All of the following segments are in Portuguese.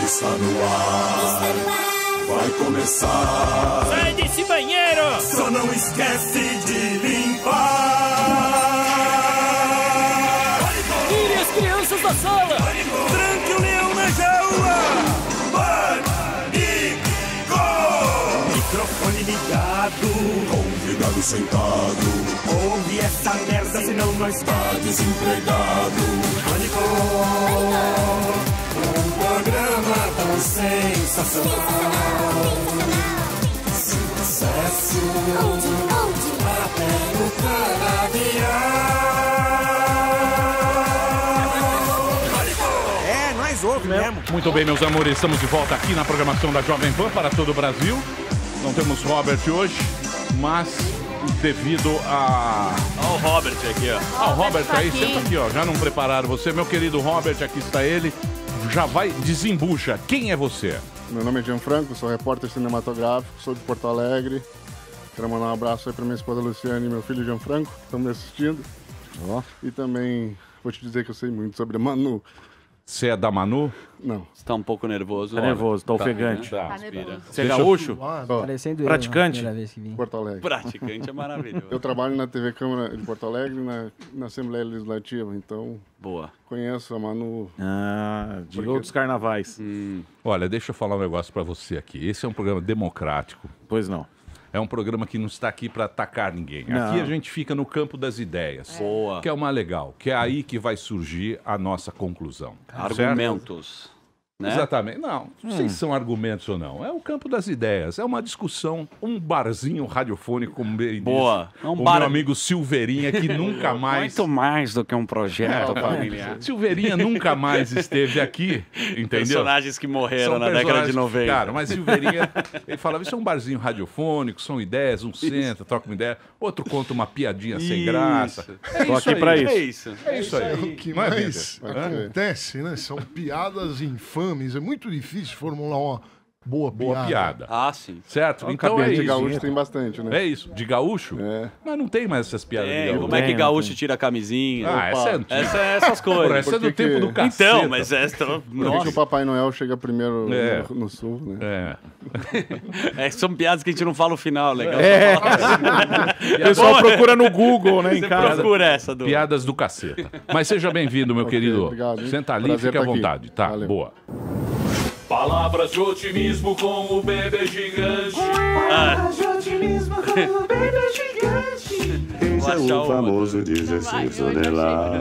Está no ar, vai começar. Sai desse banheiro! Só não esquece de limpar. Tire as crianças da sala! Tranque o leão na jaula. Pânico! Microfone ligado, convidado sentado. Ouve essa merda, senão nós tá desempregado. Pânico! Um programa tão sensacional. Sucesso até no canavial. É, nós ouve mesmo. Muito bem, meus amores, estamos de volta aqui na programação da Jovem Pan para todo o Brasil. Não temos Robert hoje, mas devido a... Olha o Robert aqui, ó. Ah, o Robert aí, senta aqui, ó. Já não prepararam você. Meu querido Robert, aqui está ele. Já vai, desembucha. Quem é você? Meu nome é Gianfranco, sou repórter cinematográfico, sou de Porto Alegre. Quero mandar um abraço aí para minha esposa Luciane e meu filho Gianfranco, que estão me assistindo. E também vou te dizer que eu sei muito sobre a Manu. Você é da Manu? Não. Você tá um pouco nervoso. Tá nervoso, tá ofegante. Tá. Você é gaúcho? Parecendo eu, Praticante? primeira vez que vim. Porto Alegre. Praticante é maravilhoso. Eu trabalho na TV Câmara de Porto Alegre, na Assembleia Legislativa, então Boa. conheço a Manu. Ah, de outros carnavais. Olha, deixa eu falar um negócio pra você aqui. Esse é um programa democrático. Pois não. É um programa que não está aqui pra atacar ninguém. Não. Aqui a gente fica no campo das ideias. Boa. Que é o mais legal. Que é aí que vai surgir a nossa conclusão. Argumentos. Né? Exatamente. Não, não sei se são argumentos ou não. É o campo das ideias. É uma discussão, um barzinho radiofônico, como bem Boa. diz É um o bar... meu amigo Silveirinha, que nunca mais... Muito mais do que um projeto familiar. Silveirinha nunca mais esteve aqui, entendeu? Personagens que morreram São na década de personagens- 90. Cara, mas Silveirinha, ele falava, isso é um barzinho radiofônico, são ideias, um senta, troca uma ideia, outro conta uma piadinha sem Isso. graça. Tô aqui pra isso. É isso. É isso aí. O que Não é, mais Peter? acontece, né? São piadas infames. É muito difícil formular uma boa piada. Ah, sim. Certo? Ó, Então é cabelo De isso. gaúcho tem bastante, né? É isso. De gaúcho? É. Mas não tem mais essas piadas de É, gaúcho. como é que Tem, gaúcho tem. tira a camisinha? Ah, essa é antiga. Essas coisas. Essa é do Por que tempo que- do cacete. Então, mas essa... Por que que Nossa, o Papai Noel chega primeiro É. no sul, né? É. são piadas que a gente não fala o final, legal. É. O pessoal procura no Google, né, em Você casa. procura essa, Du. Piadas do caceta. Mas seja bem-vindo, meu Ok, querido. obrigado, hein? Senta ali e Prazer fica à tá aqui. vontade. Tá, Valeu. boa. Palavras de otimismo com o bebê gigante. Vou achar o famoso 16 toneladas.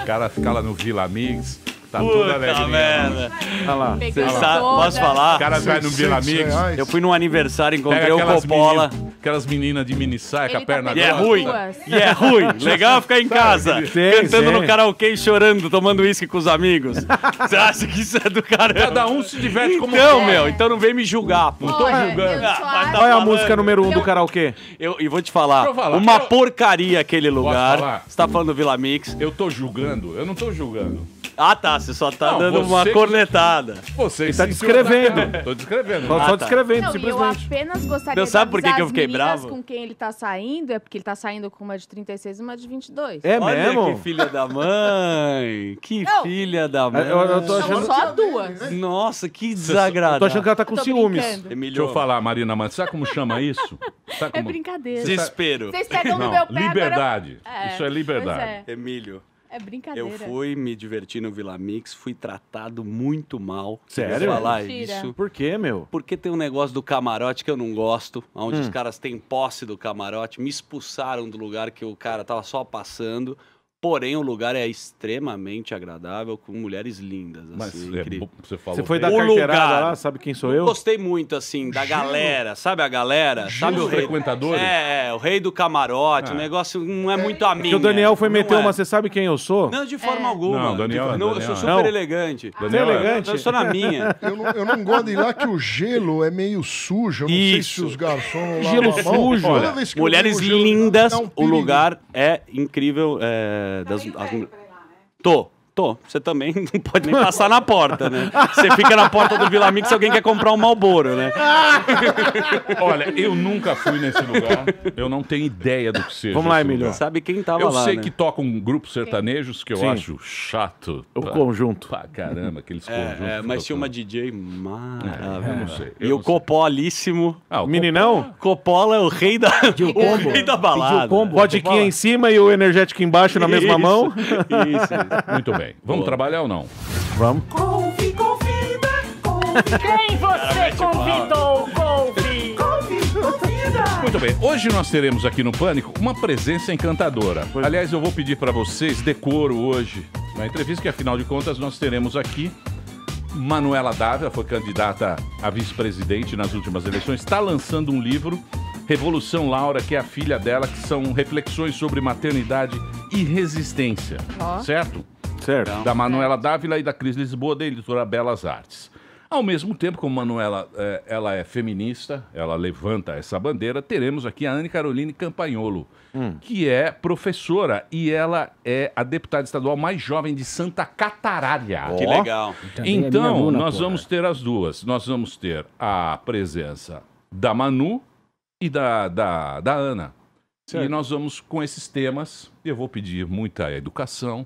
O cara fica lá no Vila Mix, tá tudo Puta alegre. merda. Olha lá. Você sabe, posso falar? O cara vai no Vila Mix, Reais. Eu fui num aniversário, encontrei pega o Coppola. aquelas meninas de mini saia com a Ele tá perna E é pegando ruim. duas. E é ruim. Legal ficar em casa, cantando no karaokê e chorando, tomando uísque com os amigos. Você acha que isso é do caramba? Cada um se diverte como Então, quer. meu, então não vem me julgar, pô. Não tô Olha, julgando. eu só Ah, mas acho- tá Qual é a falando. música número 1 do karaokê? E vou te falar, Deixa eu falar. uma Quero- porcaria aquele lugar. falar? Você tá falando do Vila Mix. Eu tô julgando? Eu não tô julgando. Ah, tá, você só tá Não, dando uma você- cornetada. Você Ele tá sentiu descrevendo. outra- Tô descrevendo. Só tá. descrevendo, Não, e eu simplesmente. apenas gostaria Não, sabe por que avisar que eu as fiquei meninas bravo? com quem ele tá saindo, é porque ele tá saindo com uma de 36 e uma de 22. É Olha mesmo? que filha da mãe. Que Não. filha da mãe. Eu tô São achando... só duas. Nossa, que Eu desagradável. tô achando que ela tá com Tô ciúmes. brincando. Emílio, Deixa eu falar, Marina, mas sabe como chama isso? Sabe É como... brincadeira. Desespero. Vocês pegam no Não, meu pé liberdade. agora... Isso é liberdade. Pois Emílio, é brincadeira. eu fui me divertir no Vila Mix, fui tratado muito mal. Sério? Queria falar Mentira. isso. Por quê, meu? Porque tem um negócio do camarote que eu não gosto, onde os caras têm posse do camarote, me expulsaram do lugar que o cara tava só passando. Porém, o lugar é extremamente agradável, com mulheres lindas, Mas assim, é incrível. você falou. Você foi dar O carteirada lugar. lá, sabe quem sou Eu eu? gostei muito, assim, da galera, sabe a galera? Sabe o rei... frequentadores? É, o rei do camarote, o negócio não é muito a minha. Que o Daniel foi não meter é. uma, você sabe quem eu sou? Não, de forma alguma. Não, Daniel- Eu sou Daniel- super Não. elegante. Daniel- Você é elegante? Eu sou na minha. Eu não gosto de ir lá que o gelo é meio sujo. Eu não sei Isso. se os garçons Gelo lavam a mão. sujo. Toda Olha, vez que eu Mulheres vejo o gelo, lindas, dá um o perigo. lugar é incrível. Tô. Você também não pode nem passar na porta, né? Você fica na porta do Vila Mix se alguém quer comprar um Marlboro, né? Olha, eu nunca fui nesse lugar. Eu não tenho ideia do que seja. Vamos lá, esse Emílio. lugar. Sabe quem tava Eu lá, sei né? que tocam grupos sertanejos que eu Sim. acho chato. O conjunto. Pra caramba, aqueles conjuntos. Mas tinha uma tocando. DJ Eu maravilhosa. não sei. E o Copolíssimo. Ah, o Meninão? Coppola é o rei da, o rei da balada. Vodquinha em cima e o energético embaixo na mesma mão. Isso. Muito bem. Vamos trabalhar ou não? Vamos. Quem você convidou, Golfe? Muito bem. Hoje nós teremos aqui no Pânico uma presença encantadora. Aliás, eu vou pedir para vocês decoro hoje na entrevista, que afinal de contas nós teremos aqui Manuela Dávila, foi candidata a vice-presidente nas últimas eleições, está lançando um livro, Revolução Laura, que é a filha dela, que são reflexões sobre maternidade e resistência. Certo? Certo. Da Manuela Dávila e da Cris Lisboa, da editora Belas Artes. Ao mesmo tempo, como Manuela ela é feminista, ela levanta essa bandeira, teremos aqui a Anne Caroline Campagnolo, que é professora e ela é a deputada estadual mais jovem de Santa Catarina. Que legal. Então, nós vamos ter as duas. Nós vamos ter a presença da Manu e da Ana. Certo. E nós vamos com esses temas. Eu vou pedir muita educação,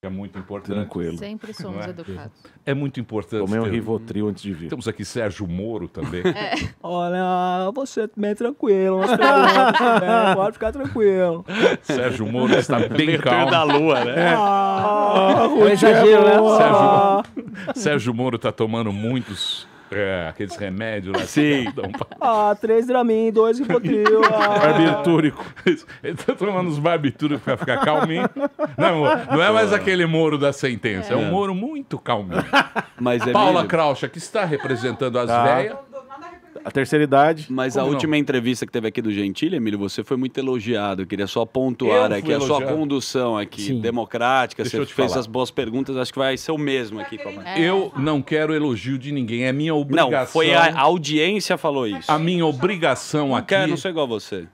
que é muito importante. Tranquilo. Sempre somos Não é? educados. É muito importante. Tomei um ter- Rivotril antes de vir. Temos aqui Sérgio Moro também. Olha, você bem tranquilo, nas perguntas, né? Pode ficar tranquilo. Sérgio Moro está bem Meio calmo. da lua, né? É exagero, né? Sérgio Moro está tomando muitos aqueles remédios lá. Sim. 3 Dramin, 2 Rivotril. Barbitúrico. Ele está tomando os barbitúricos para ficar calminho. Não é mais aquele Moro da sentença, é um Moro muito calminho. Mas é Paula Kraucha, que está representando as velhas. A terceira idade. Mas Como a não? última entrevista que teve aqui do Gentili, Emílio, você foi muito elogiado. Eu queria só pontuar Eu aqui fui a sua elogiado? condução aqui, Sim. democrática. Deixa Você eu te fez falar. as boas perguntas, acho que vai ser o mesmo aqui. Eu não quero elogio de ninguém, é minha obrigação. Não, foi a audiência falou isso. A minha obrigação Não aqui. quero, não sou igual a você.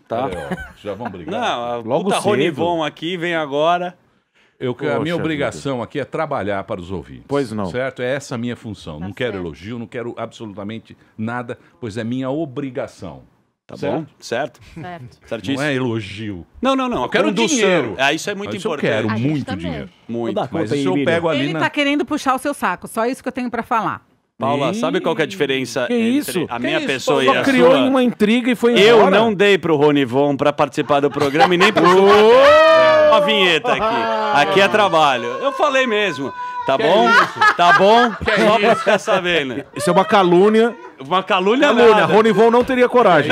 Tá? Olha, ó, já vamos brigar. Não, a Logo puta cedo. Ronivon aqui vem agora. A Poxa minha obrigação aqui é trabalhar para os ouvintes. Pois não. Certo? É essa a minha função. Não quero certo. elogio, não quero absolutamente nada, pois é minha obrigação. Tá Certo? bom? Certo? Certo. Certíssimo. Não é elogio. Não. Eu quero condução. dinheiro. Isso é muito Isso eu importante. quero A gente muito também. dinheiro. Muito. Dá Mas conta aí, isso eu Emílio. pego ali Ele na... tá querendo puxar o seu saco, só isso que eu tenho pra falar. Paula, sabe qual que é a diferença Que entre isso? a Que minha isso? pessoa e Só a criou sua? uma intriga e foi Eu embora. não dei pro Ronivon pra participar do programa e nem pro uma vinheta aqui. Aqui é trabalho. Eu falei mesmo. Tá bom? Tá bom? Só pra ficar sabendo. Isso é uma calúnia. Uma calúnia Calúnia. nada. Ronivon não teria coragem.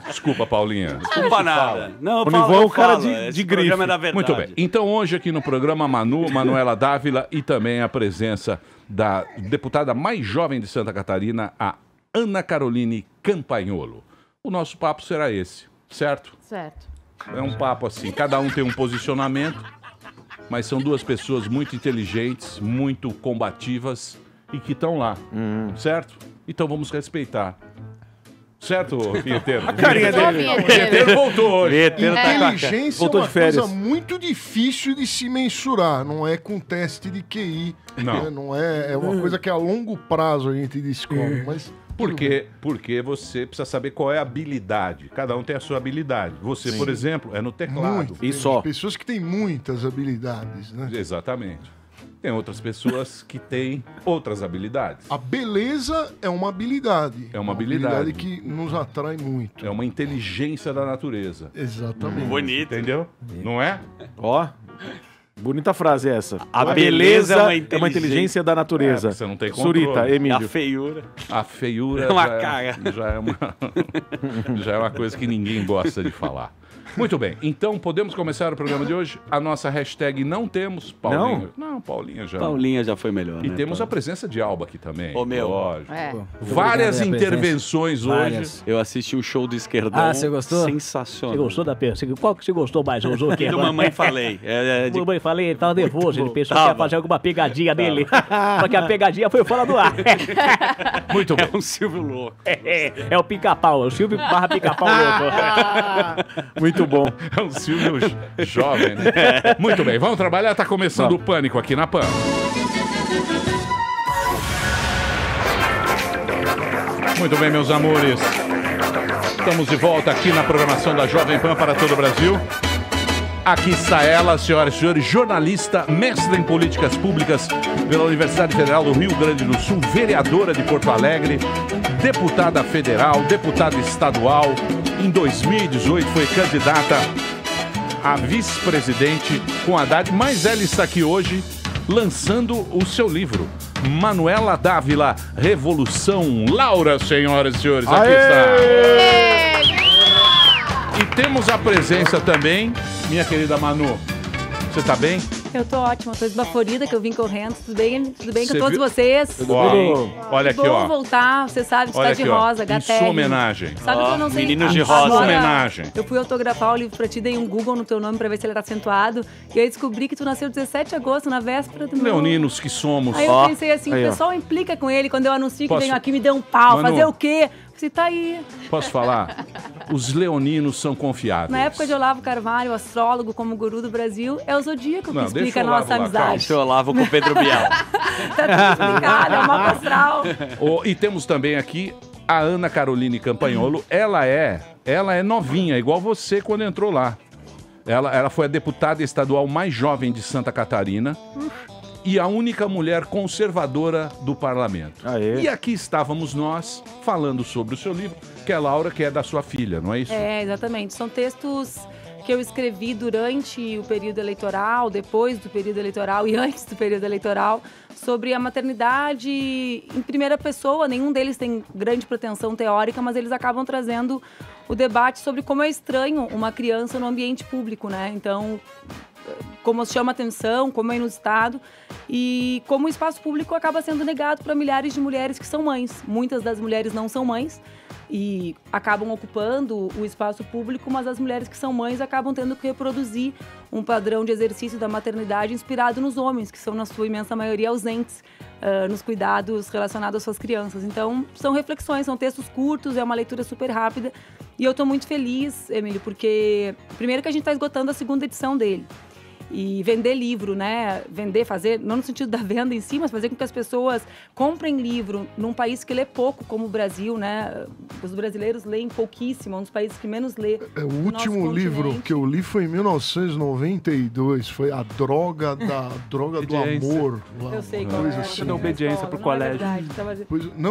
Desculpa, Paulinha. Desculpa nada. Não, Ronivon fala, é um eu cara falo. de Esse grife. programa é da verdade. Muito bem. Então hoje aqui no programa Manuela Dávila e também a presença da deputada mais jovem de Santa Catarina, a Ana Caroline Campagnolo. O nosso papo será esse, certo? Certo. É um papo assim, cada um tem um posicionamento, mas são duas pessoas muito inteligentes, muito combativas e que estão lá, certo? Então vamos respeitar. Certo, vinheteiro? A carinha dele. Vinheteiro. Vinheteiro voltou hoje. Vinheteiro tá com a cara. Inteligência é Voltou uma de férias. coisa muito difícil de se mensurar, não é com teste de QI. Não. Né? Não é uma coisa que a longo prazo a gente descobre, mas... Porque você precisa saber qual é a habilidade. Cada um tem a sua habilidade. Você, por exemplo, é no teclado. Muito. E Tem só. pessoas que têm muitas habilidades, né? Exatamente. Tem outras pessoas que têm outras habilidades. A beleza é uma habilidade. É uma habilidade. que nos atrai muito. É uma inteligência da natureza. Exatamente. Bonito. Entendeu? Não é? Ó. Bonita frase essa. A beleza é uma inteligência da natureza. É, você não tem controle. Surita, A Emílio. feiura. A feiura É uma já, caga. Já é uma coisa que ninguém gosta de falar. Muito bem, então podemos começar o programa de hoje. A nossa hashtag não temos, Paulinha. Não, Paulinha já. Paulinha já foi melhor, E né, temos a Paulo? presença de Alba aqui também. Ô, meu. Lógico. É. Várias Obrigado pela intervenções presença. hoje. Várias. Eu assisti o show do Esquerdão. Ah, você gostou? Sensacional. Você gostou da peça? Qual que você gostou mais? Usou o quê? Do Mamãe Falei. Mamãe falei, ele tava nervoso, ele pensou que Tava. ia fazer alguma pegadinha dele. Só que a pegadinha foi fora do ar. Muito bem. É um Silvio louco. É o pica-pau, o Silvio barra pica-pau louco. Muito Muito bom. É um Silvio jovem, né? Muito bem, vamos trabalhar. Tá começando o Pânico aqui na PAN. Muito bem, meus amores. Estamos de volta aqui na programação da Jovem Pan para todo o Brasil. Aqui está ela, senhoras e senhores, jornalista, mestre em políticas públicas pela Universidade Federal do Rio Grande do Sul, vereadora de Porto Alegre, deputada federal, deputada estadual. Em 2018 foi candidata a vice-presidente com Haddad, mas ela está aqui hoje lançando o seu livro. Manuela Dávila, Revolução. Laura, senhoras e senhores, aqui está. E temos a presença também, minha querida Manu. Você tá bem? Eu tô ótima, tô esbaforida, que eu vim correndo. Tudo bem Você com todos vocês? Olha aqui, bom ó. voltar, você sabe que Olha tá de aqui, ó. rosa, Em gatélio. sua homenagem. Sabe que eu não sei... Meninos de rosa. Em sua homenagem. Eu fui autografar o livro pra ti, dei um Google no teu nome pra ver se ele era acentuado. E aí descobri que tu nasceu 17 de agosto, na véspera do meu... Leoninos que somos. Aí eu pensei assim, o pessoal implica com ele. Quando eu anuncio que venho aqui, me deu um pau. Manu, fazer o quê? Você tá aí. Posso falar? Os leoninos são confiáveis. Na época de Olavo Carvalho, astrólogo como guru do Brasil, é o Zodíaco que Não, explica a deixa o nossa Olavo lá, amizade. Deixa eu Olavo com o Pedro Bial. Tá tudo explicado, é o mapa astral. E temos também aqui a Ana Caroline Campanholo. Ela é novinha, igual você quando entrou lá. Ela foi a deputada estadual mais jovem de Santa Catarina. E a única mulher conservadora do parlamento. Aê. E aqui estávamos nós falando sobre o seu livro, que é Laura, que é da sua filha, não é isso? É, exatamente. São textos que eu escrevi durante o período eleitoral, depois do período eleitoral e antes do período eleitoral, sobre a maternidade em primeira pessoa. Nenhum deles tem grande pretensão teórica, mas eles acabam trazendo o debate sobre como é estranho uma criança no ambiente público, né? Então, como chama atenção, como é inusitado e como o espaço público acaba sendo negado para milhares de mulheres que são mães. Muitas das mulheres não são mães e acabam ocupando o espaço público, mas as mulheres que são mães acabam tendo que reproduzir um padrão de exercício da maternidade inspirado nos homens, que são, na sua imensa maioria, ausentes nos cuidados relacionados às suas crianças. Então, são reflexões, são textos curtos, é uma leitura super rápida. E eu estou muito feliz, Emílio, porque primeiro que a gente está esgotando a segunda edição dele. E vender livro, né? Vender, fazer, não no sentido da venda em si, mas fazer com que as pessoas comprem livro num país que lê pouco, como o Brasil, né? Os brasileiros leem pouquíssimo, um dos países que menos lê. O último livro que eu li foi em 1992, foi A Droga do Amor. Lá, eu sei qual é. Assim. Da obediência pro colégio.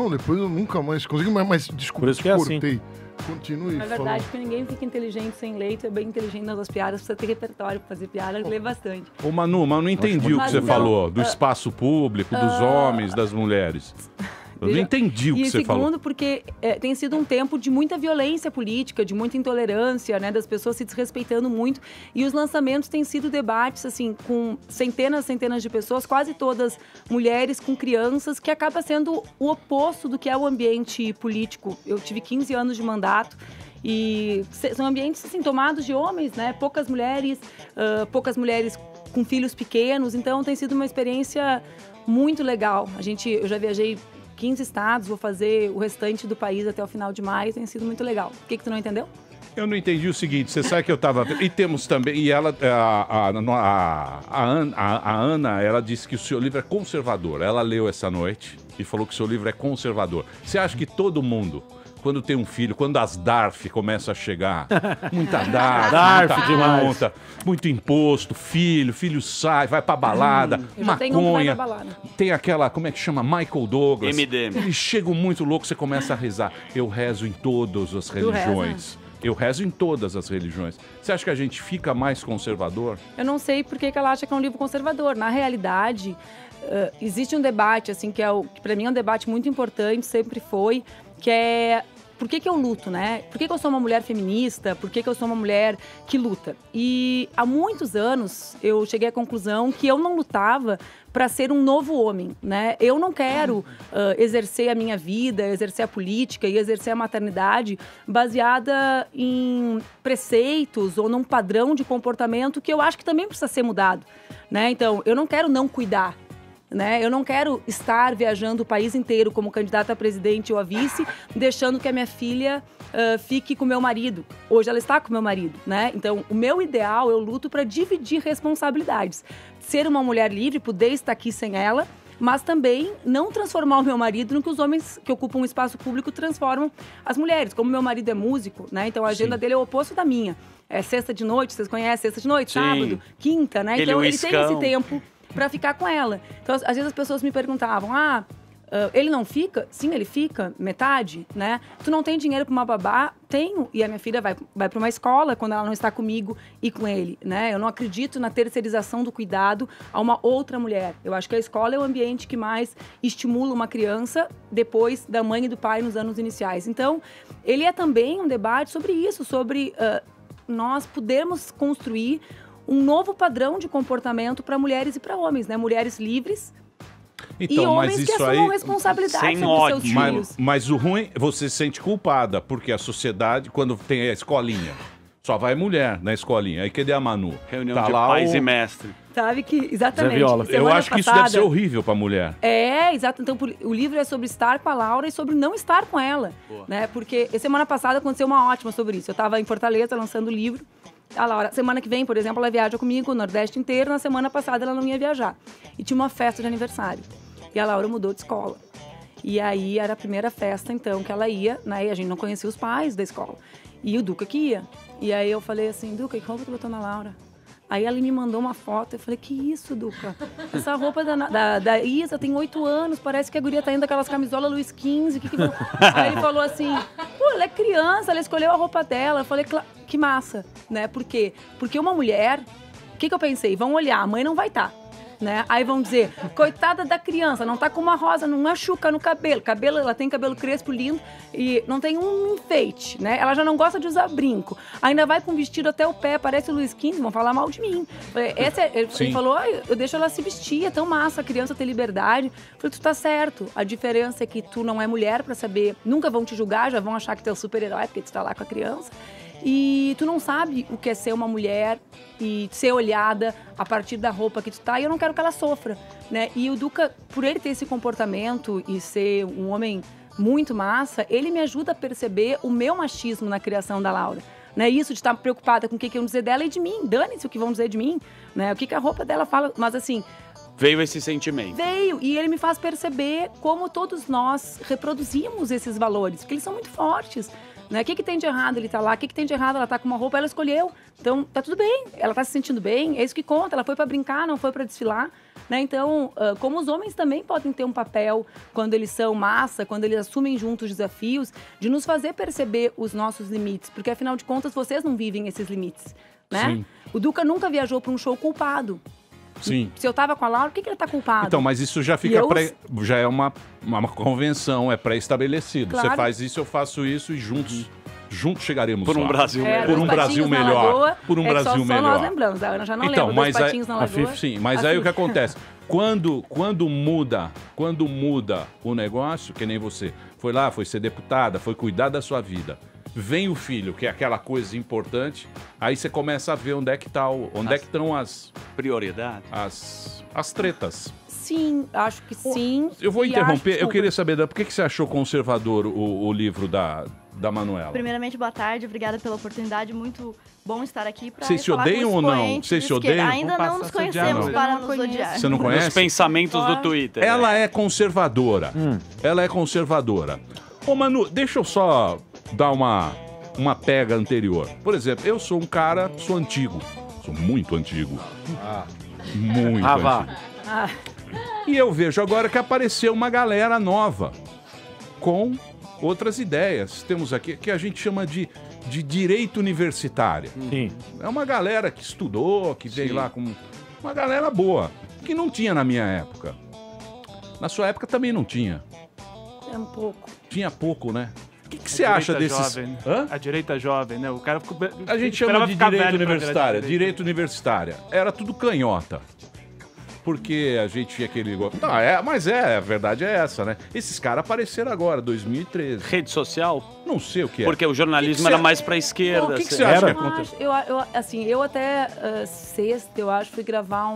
Depois eu nunca mais consegui, mas desculpa, por isso que é cortei. assim. Continue. É verdade, porque ninguém fica inteligente sem ler, tu é bem inteligente nas piadas, precisa ter repertório pra fazer piada, lê bastante. Ô Manu, mas eu não entendi o que você falou do espaço público, dos homens, das mulheres. Eu não entendi o que você falou. E segundo, porque tem sido um tempo de muita violência política, de muita intolerância, né, das pessoas se desrespeitando muito. E os lançamentos têm sido debates, assim, com centenas de pessoas, quase todas mulheres com crianças, que acaba sendo o oposto do que é o ambiente político. Eu tive 15 anos de mandato. E são ambientes, assim, tomados de homens, né? Poucas mulheres com filhos pequenos. Então, tem sido uma experiência muito legal. Eu já viajei 15 estados, vou fazer o restante do país até o final de maio, tem sido muito legal. O que tu não entendeu? Eu não entendi o seguinte, você sabe que eu tava... E temos também, e ela, a Ana, ela disse que o seu livro é conservador. Ela leu essa noite e falou que o seu livro é conservador. Você acha que todo mundo, quando tem um filho, quando as DARF começam a chegar, muita DARF, muita demais. conta, muito imposto, filho sai, vai pra balada, maconha, tem aquela, como é que chama? Michael Douglas. MDM. Eles chegam muito loucos, você começa a rezar. Eu rezo em todas as religiões. Eu rezo em todas as religiões. Você acha que a gente fica mais conservador? Eu não sei por que ela acha que é um livro conservador. Na realidade, existe um debate, assim, que para mim é um debate muito importante, sempre foi, que é por que eu luto, né? Por que eu sou uma mulher feminista? Por que eu sou uma mulher que luta? E há muitos anos eu cheguei à conclusão que eu não lutava para ser um novo homem, né? Eu não quero exercer a minha vida, exercer a política e exercer a maternidade baseada em preceitos ou num padrão de comportamento que eu acho que também precisa ser mudado, né? Então, eu não quero não cuidar. né? Eu não quero estar viajando o país inteiro como candidata a presidente ou a vice, deixando que a minha filha fique com o meu marido. Hoje ela está com o meu marido, né? Então, o meu ideal, eu luto para dividir responsabilidades. Ser uma mulher livre, poder estar aqui sem ela, mas também não transformar o meu marido no que os homens que ocupam um espaço público transformam as mulheres. Como meu marido é músico, né? Então a agenda dele é o oposto da minha. É sexta de noite, vocês conhecem? Sexta de noite, sábado, quinta, né? Então ele tem esse tempo para ficar com ela. Então, às vezes as pessoas me perguntavam, ele não fica? Sim, ele fica, metade, né? Tu não tem dinheiro para uma babá? Tenho. E a minha filha vai para uma escola quando ela não está comigo e com ele, né? Eu não acredito na terceirização do cuidado a uma outra mulher. Eu acho que a escola é o ambiente que mais estimula uma criança depois da mãe e do pai nos anos iniciais. Então, ele é também um debate sobre isso, sobre nós podermos construir um novo padrão de comportamento para mulheres e para homens, né? Mulheres livres, então, e homens mas que isso assumam aí, responsabilidade sobre seus filhos. Mas o ruim, você se sente culpada, porque a sociedade, quando tem a escolinha, só vai mulher na escolinha. Aí cadê a Manu? Reunião tá de lá pais e mestre. Sabe que, exatamente. Eu acho que isso deve ser horrível pra mulher. Exato. Então, o livro é sobre estar com a Laura e sobre não estar com ela. Né? Porque semana passada aconteceu uma ótima sobre isso. Eu tava em Fortaleza lançando o livro. A Laura, semana que vem, por exemplo, ela viaja comigo o Nordeste inteiro. Na semana passada ela não ia viajar. E tinha uma festa de aniversário. E a Laura mudou de escola. E aí era a primeira festa, então, que ela ia, né? E a gente não conhecia os pais da escola. E o Duca que ia. E aí eu falei assim, Duca, que roupa tu botou na Laura? Aí ela me mandou uma foto, eu falei, que isso, Duca? Essa roupa da Isa tem 8 anos, parece que a guria tá indo aquelas camisolas Luiz XV. Aí ele falou assim, pô, ela é criança, ela escolheu a roupa dela. Eu falei, que massa, né? Por quê? Porque uma mulher, o que eu pensei? Vão olhar, a mãe não vai estar. Né? Aí vão dizer, coitada da criança, não tá com uma rosa, não machuca no cabelo. Ela tem cabelo crespo, lindo, e não tem um enfeite, né? Ela já não gosta de usar brinco. Ainda vai com vestido até o pé, parece o Luiz XV, vão falar mal de mim. Ele falou, eu deixo ela se vestir, é tão massa a criança ter liberdade. Eu falei, tu tá certo. A diferença é que tu não é mulher pra saber, nunca vão te julgar, já vão achar que tu é o super-herói, porque tu tá lá com a criança. E tu não sabe o que é ser uma mulher e ser olhada a partir da roupa que tu tá, e eu não quero que ela sofra, né? E o Duca, por ele ter esse comportamento e ser um homem muito massa, ele me ajuda a perceber o meu machismo na criação da Laura. Né? Isso de estar preocupada com o que vão dizer dela e de mim. Dane-se o que vão dizer de mim, né? O que a roupa dela fala, mas assim... Veio esse sentimento. Veio, e ele me faz perceber como todos nós reproduzimos esses valores, porque eles são muito fortes. Né? O que tem de errado ele tá lá? O que tem de errado ela tá com uma roupa? Ela escolheu. Então, tá tudo bem. Ela tá se sentindo bem. É isso que conta. Ela foi para brincar, não foi para desfilar. Né? Então, como os homens também podem ter um papel quando eles são massa, quando eles assumem juntos desafios, de nos fazer perceber os nossos limites. Porque, afinal de contas, vocês não vivem esses limites. Né? Sim. O Duca nunca viajou para um show culpado. Sim. Se eu tava com a Laura, por que ele tá culpado? Então, mas isso já fica já é uma convenção, é pré-estabelecido. Claro. Você faz isso, eu faço isso e juntos chegaremos por um lá. Brasil melhor. Por um Brasil melhor. Por um Brasil melhor. Só nós lembramos, a Ana já não então, lembra mas dos patinhos na lagoa. Sim, mas aí o que acontece? Quando muda o negócio, que nem você foi lá, foi ser deputada, foi cuidar da sua vida, vem o filho, que é aquela coisa importante, aí você começa a ver onde é que estão as prioridades, as tretas. Sim, acho que sim. Eu vou interromper, eu queria saber, por que você achou conservador o livro da Manuela? Primeiramente, boa tarde, obrigada pela oportunidade, muito bom estar aqui para Vocês se odeiam ou não? Vocês se odeiam? Ainda não nos conhecemos para nos odiar. Você não conhece? Os pensamentos do Twitter. Ela é conservadora. Ela é conservadora. Ô, Manu, deixa eu só dar uma pega anterior. Por exemplo, eu sou um cara, sou antigo. Sou muito antigo. Muito antigo. E eu vejo agora que apareceu uma galera nova com outras ideias. Temos aqui que a gente chama de direito universitário. Sim. É uma galera que estudou, que veio lá com uma galera boa, que não tinha na minha época. Na sua época também não tinha. É um pouco. Tinha pouco, né? O que você acha desses... Jovem, a direita jovem, né? O cara ficou... A gente chama de direito universitário. Direito universitário. Era tudo canhota. Porque a gente tinha aquele... Mas a verdade é essa, né? Esses caras apareceram agora, 2013. Rede social? Não sei o que é. Porque o jornalismo era mais pra esquerda. O que você acha que aconteceu? Eu até sexta, eu acho, fui gravar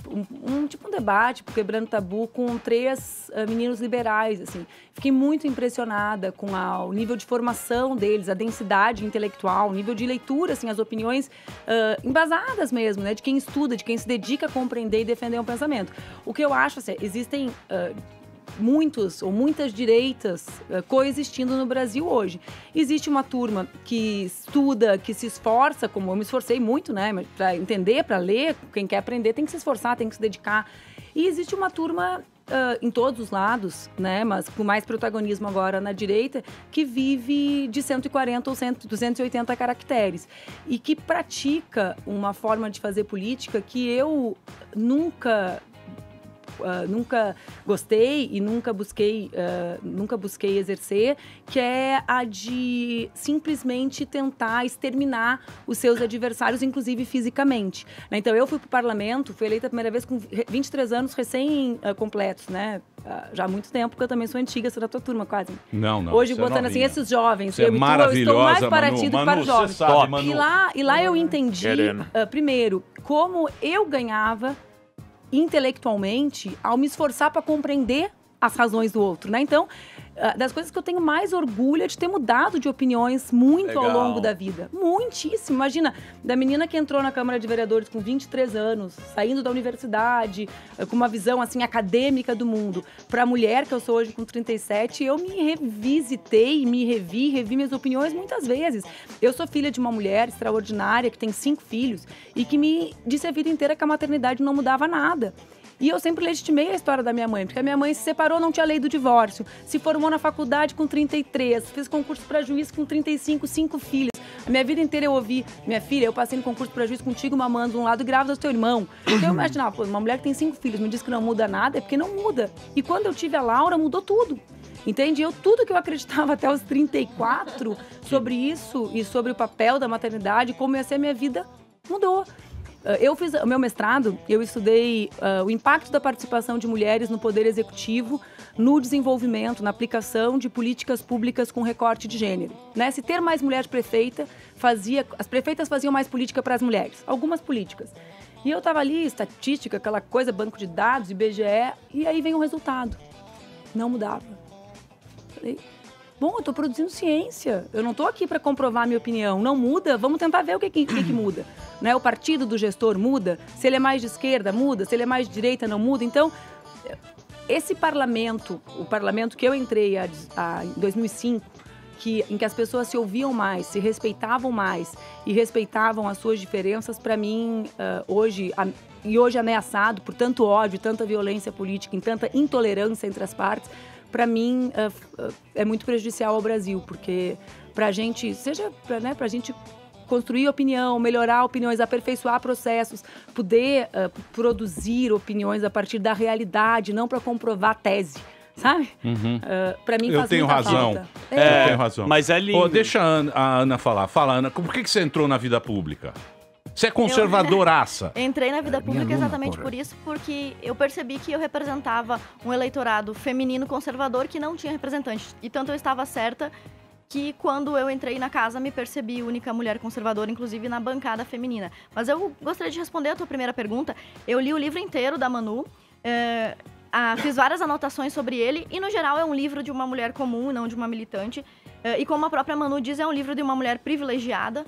um debate, quebrando tabu, com 3 meninos liberais, assim. Fiquei muito impressionada com o nível de formação deles, a densidade intelectual, o nível de leitura, assim, as opiniões embasadas mesmo, né? De quem estuda, de quem se dedica a compreender e defender um pensamento. O que eu acho, assim, existem muitas direitas coexistindo no Brasil hoje. Existe uma turma que estuda, que se esforça, como eu me esforcei muito, né, para entender, para ler. Quem quer aprender tem que se esforçar, tem que se dedicar. E existe uma turma em todos os lados, né, mas com mais protagonismo agora na direita, que vive de 140 ou 280 caracteres e que pratica uma forma de fazer política que eu nunca gostei e nunca busquei exercer, que é a de simplesmente tentar exterminar os seus adversários, inclusive fisicamente. Então, eu fui para o parlamento, fui eleita a primeira vez com 23 anos recém-completos, né? Já há muito tempo, porque eu também sou antiga, sou da tua turma, quase. Não. Hoje, botando assim, esses jovens. Você é maravilhosa, eu estou mais para ti do que para os Manu, jovens. sabe, Manu. E lá eu entendi, primeiro, como eu ganhava intelectualmente ao me esforçar para compreender as razões do outro, né? Então, das coisas que eu tenho mais orgulho é de ter mudado de opiniões muito ao longo da vida. Muitíssimo. Imagina, da menina que entrou na Câmara de Vereadores com 23 anos, saindo da universidade, com uma visão, assim, acadêmica do mundo, para a mulher que eu sou hoje com 37, eu me revisitei, me revi minhas opiniões muitas vezes. Eu sou filha de uma mulher extraordinária, que tem 5 filhos, e que me disse a vida inteira que a maternidade não mudava nada. E eu sempre legitimei a história da minha mãe, porque a minha mãe se separou, não tinha lei do divórcio, se formou na faculdade com 33, fez concurso para juiz com 35, 5 filhos. A minha vida inteira eu ouvi, minha filha, eu passei no concurso para juiz contigo, mamando de um lado e grávida do teu irmão. Então eu imaginava, uma mulher que tem 5 filhos me diz que não muda nada, é porque não muda. E quando eu tive a Laura, mudou tudo. Entende? Tudo que eu acreditava até os 34 sobre isso e sobre o papel da maternidade, como ia ser a minha vida, mudou. Eu fiz o meu mestrado, eu estudei o impacto da participação de mulheres no poder executivo, no desenvolvimento, na aplicação de políticas públicas com recorte de gênero. Né? Se ter mais mulher prefeita, as prefeitas faziam mais política para as mulheres, algumas políticas. E eu estava ali, estatística, aquela coisa, banco de dados, IBGE, e aí vem o resultado. Não mudava. Falei, bom, eu estou produzindo ciência, eu não estou aqui para comprovar a minha opinião, não muda, vamos tentar ver o que muda. Né? O partido do gestor muda, se ele é mais de esquerda, muda, se ele é mais de direita, não muda. Então, esse parlamento, o parlamento que eu entrei em 2005, em que as pessoas se ouviam mais, se respeitavam mais e respeitavam as suas diferenças, para mim, hoje ameaçado por tanto ódio, tanta violência política e tanta intolerância entre as partes, para mim, é muito prejudicial ao Brasil, porque para a gente, para a gente construir opinião, melhorar opiniões, aperfeiçoar processos, poder produzir opiniões a partir da realidade, não para comprovar tese, sabe? Para mim faz muita falta. Eu tenho razão. Mas é lindo. Deixa a Ana falar. Fala, Ana, por que você entrou na vida pública? Você é conservadoraça. Entrei na vida pública exatamente por isso, porque eu percebi que eu representava um eleitorado feminino conservador que não tinha representante. E tanto eu estava certa que quando eu entrei na casa me percebi única mulher conservadora, inclusive na bancada feminina. Mas eu gostaria de responder a tua primeira pergunta. Eu li o livro inteiro da Manu, fiz várias anotações sobre ele e, no geral, é um livro de uma mulher comum, não de uma militante. E como a própria Manu diz, é um livro de uma mulher privilegiada,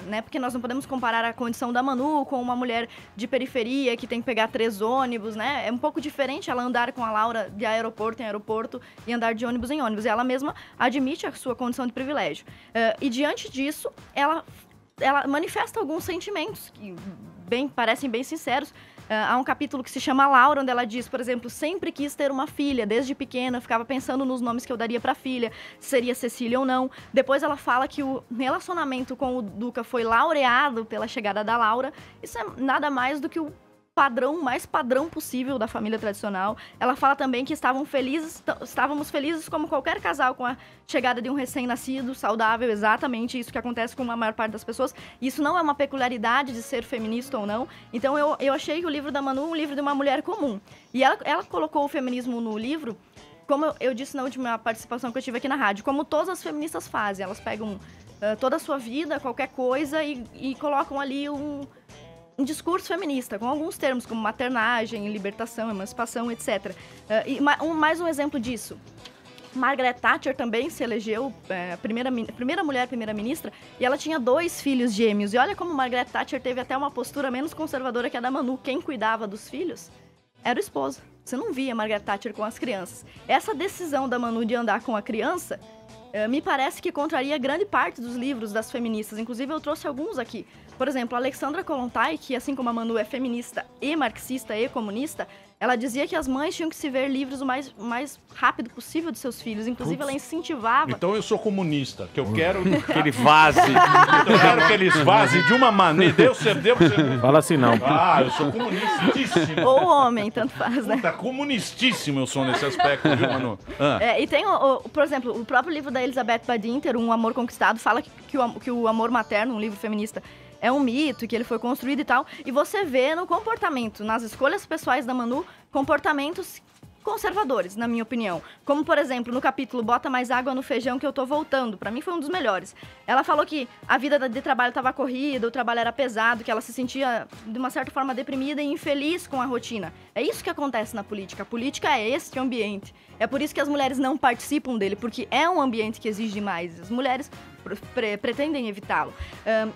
né? Porque nós não podemos comparar a condição da Manu com uma mulher de periferia que tem que pegar 3 ônibus, né? É um pouco diferente ela andar com a Laura de aeroporto em aeroporto e andar de ônibus em ônibus. E ela mesma admite a sua condição de privilégio. E diante disso, ela manifesta alguns sentimentos que parecem bem sinceros. Há um capítulo que se chama Laura, onde ela diz, por exemplo, sempre quis ter uma filha, desde pequena, eu ficava pensando nos nomes que eu daria pra filha, seria Cecília ou não. Depois ela fala que o relacionamento com o Duca foi laureado pela chegada da Laura. Isso é nada mais do que o mais padrão possível da família tradicional. Ela fala também que estávamos felizes como qualquer casal com a chegada de um recém-nascido, saudável, exatamente isso que acontece com a maior parte das pessoas. Isso não é uma peculiaridade de ser feminista ou não. Então eu achei que o livro da Manu é um livro de uma mulher comum. E ela colocou o feminismo no livro, como eu disse na última participação que eu tive aqui na rádio, como todas as feministas fazem. Elas pegam toda a sua vida, qualquer coisa, e colocam ali um discurso feminista, com alguns termos como maternagem, libertação, emancipação, etc. Mais um exemplo disso. Margaret Thatcher também se elegeu primeira mulher primeira-ministra, e ela tinha 2 filhos gêmeos. E olha como Margaret Thatcher teve até uma postura menos conservadora que a da Manu. Quem cuidava dos filhos era o esposo. Você não via Margaret Thatcher com as crianças. Essa decisão da Manu de andar com a criança me parece que contraria grande parte dos livros das feministas. Inclusive, eu trouxe alguns aqui. Por exemplo, a Alexandra Kollontai, que assim como a Manu é feminista e marxista e comunista, ela dizia que as mães tinham que se ver livres o mais rápido possível de seus filhos. Inclusive, ela incentivava... Então eu sou comunista, que eu quero que ele vaze. Eu quero que eles vazem de uma maneira. Deus. Fala assim, não. Ah, eu sou comunistíssimo. Ou homem, tanto faz, né? Puta, comunistíssimo eu sou nesse aspecto, viu, Manu? E tem, por exemplo, o próprio livro da Elizabeth Badinter, Um Amor Conquistado, fala que o amor materno, um livro feminista, é um mito, que ele foi construído e tal. E você vê no comportamento, nas escolhas pessoais da Manu, comportamentos conservadores, na minha opinião. Como, por exemplo, no capítulo Bota Mais Água no Feijão que eu tô voltando. Pra mim foi um dos melhores. Ela falou que a vida de trabalho tava corrida, o trabalho era pesado, que ela se sentia, de uma certa forma, deprimida e infeliz com a rotina. É isso que acontece na política. A política é este ambiente. É por isso que as mulheres não participam dele, porque é um ambiente que exige mais. As mulheres pretendem evitá-lo.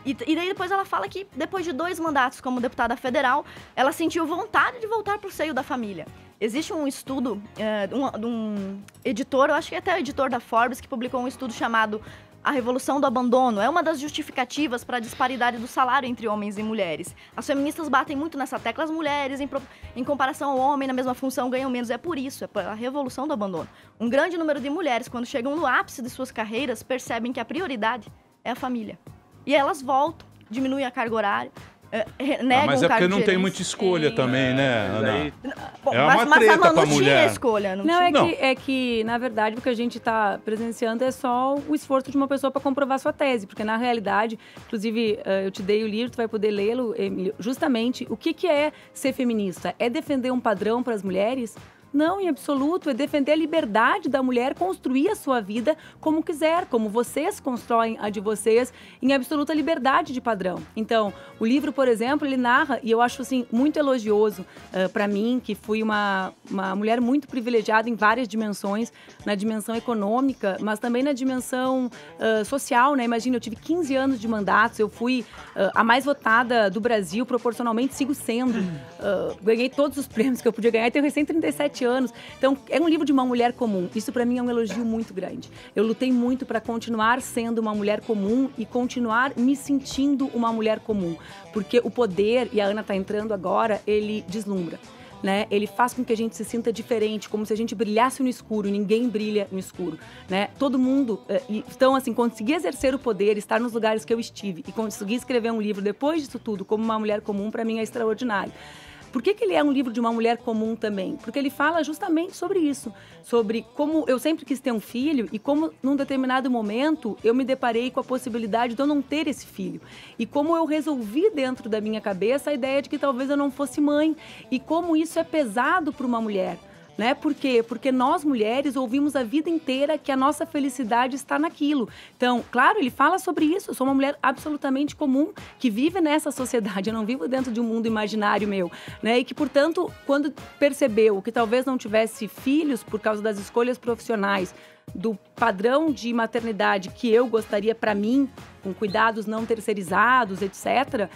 E daí depois ela fala que depois de 2 mandatos como deputada federal, ela sentiu vontade de voltar pro seio da família. Existe um estudo de um editor, eu acho que até o editor da Forbes, que publicou um estudo chamado A Revolução do Abandono. É uma das justificativas para a disparidade do salário entre homens e mulheres. As feministas batem muito nessa tecla. As mulheres, em comparação ao homem, na mesma função, ganham menos. É por isso, é a revolução do abandono. Um grande número de mulheres, quando chegam no ápice de suas carreiras, percebem que a prioridade é a família. E elas voltam, diminuem a carga horária, negam mas o é cargo porque não de tem gerência. muita escolha também, né, Ana? Bom, É uma mas treta a Manu pra tinha mulher. escolha, não Não, tinha? é que, na verdade, o que a gente está presenciando é só o esforço de uma pessoa para comprovar sua tese. Porque, na realidade, inclusive, eu te dei o livro, tu vai poder lê-lo, Emílio. Justamente, o que é ser feminista? É defender um padrão para as mulheres? Não, em absoluto. É defender a liberdade da mulher construir a sua vida como quiser, como vocês constroem a de vocês, em absoluta liberdade de padrão. Então, o livro, por exemplo, ele narra, e eu acho assim, muito elogioso para mim, que fui uma mulher muito privilegiada em várias dimensões, na dimensão econômica, mas também na dimensão social, né? Imagina, eu tive 15 anos de mandatos, eu fui a mais votada do Brasil, proporcionalmente sigo sendo. Ganhei todos os prêmios que eu podia ganhar e tenho recém 37 anos. Então, é um livro de uma mulher comum. Isso, para mim, é um elogio muito grande. Eu lutei muito para continuar sendo uma mulher comum e continuar me sentindo uma mulher comum. Porque o poder, e a Ana está entrando agora, ele deslumbra. Né? Ele faz com que a gente se sinta diferente, como se a gente brilhasse no escuro, e ninguém brilha no escuro, né? Todo mundo, então assim, conseguir exercer o poder, estar nos lugares que eu estive e conseguir escrever um livro depois disso tudo, como uma mulher comum, para mim é extraordinário. Por que ele é um livro de uma mulher comum também? Porque ele fala justamente sobre isso, sobre como eu sempre quis ter um filho e como num determinado momento eu me deparei com a possibilidade de eu não ter esse filho. E como eu resolvi dentro da minha cabeça a ideia de que talvez eu não fosse mãe. E como isso é pesado para uma mulher. Né? Por quê? Porque nós, mulheres, ouvimos a vida inteira que a nossa felicidade está naquilo. Então, claro, ele fala sobre isso. Eu sou uma mulher absolutamente comum, que vive nessa sociedade. Eu não vivo dentro de um mundo imaginário meu. Né? E que, portanto, quando percebeu que talvez não tivesse filhos por causa das escolhas profissionais, do padrão de maternidade que eu gostaria para mim, com cuidados não terceirizados, etc.,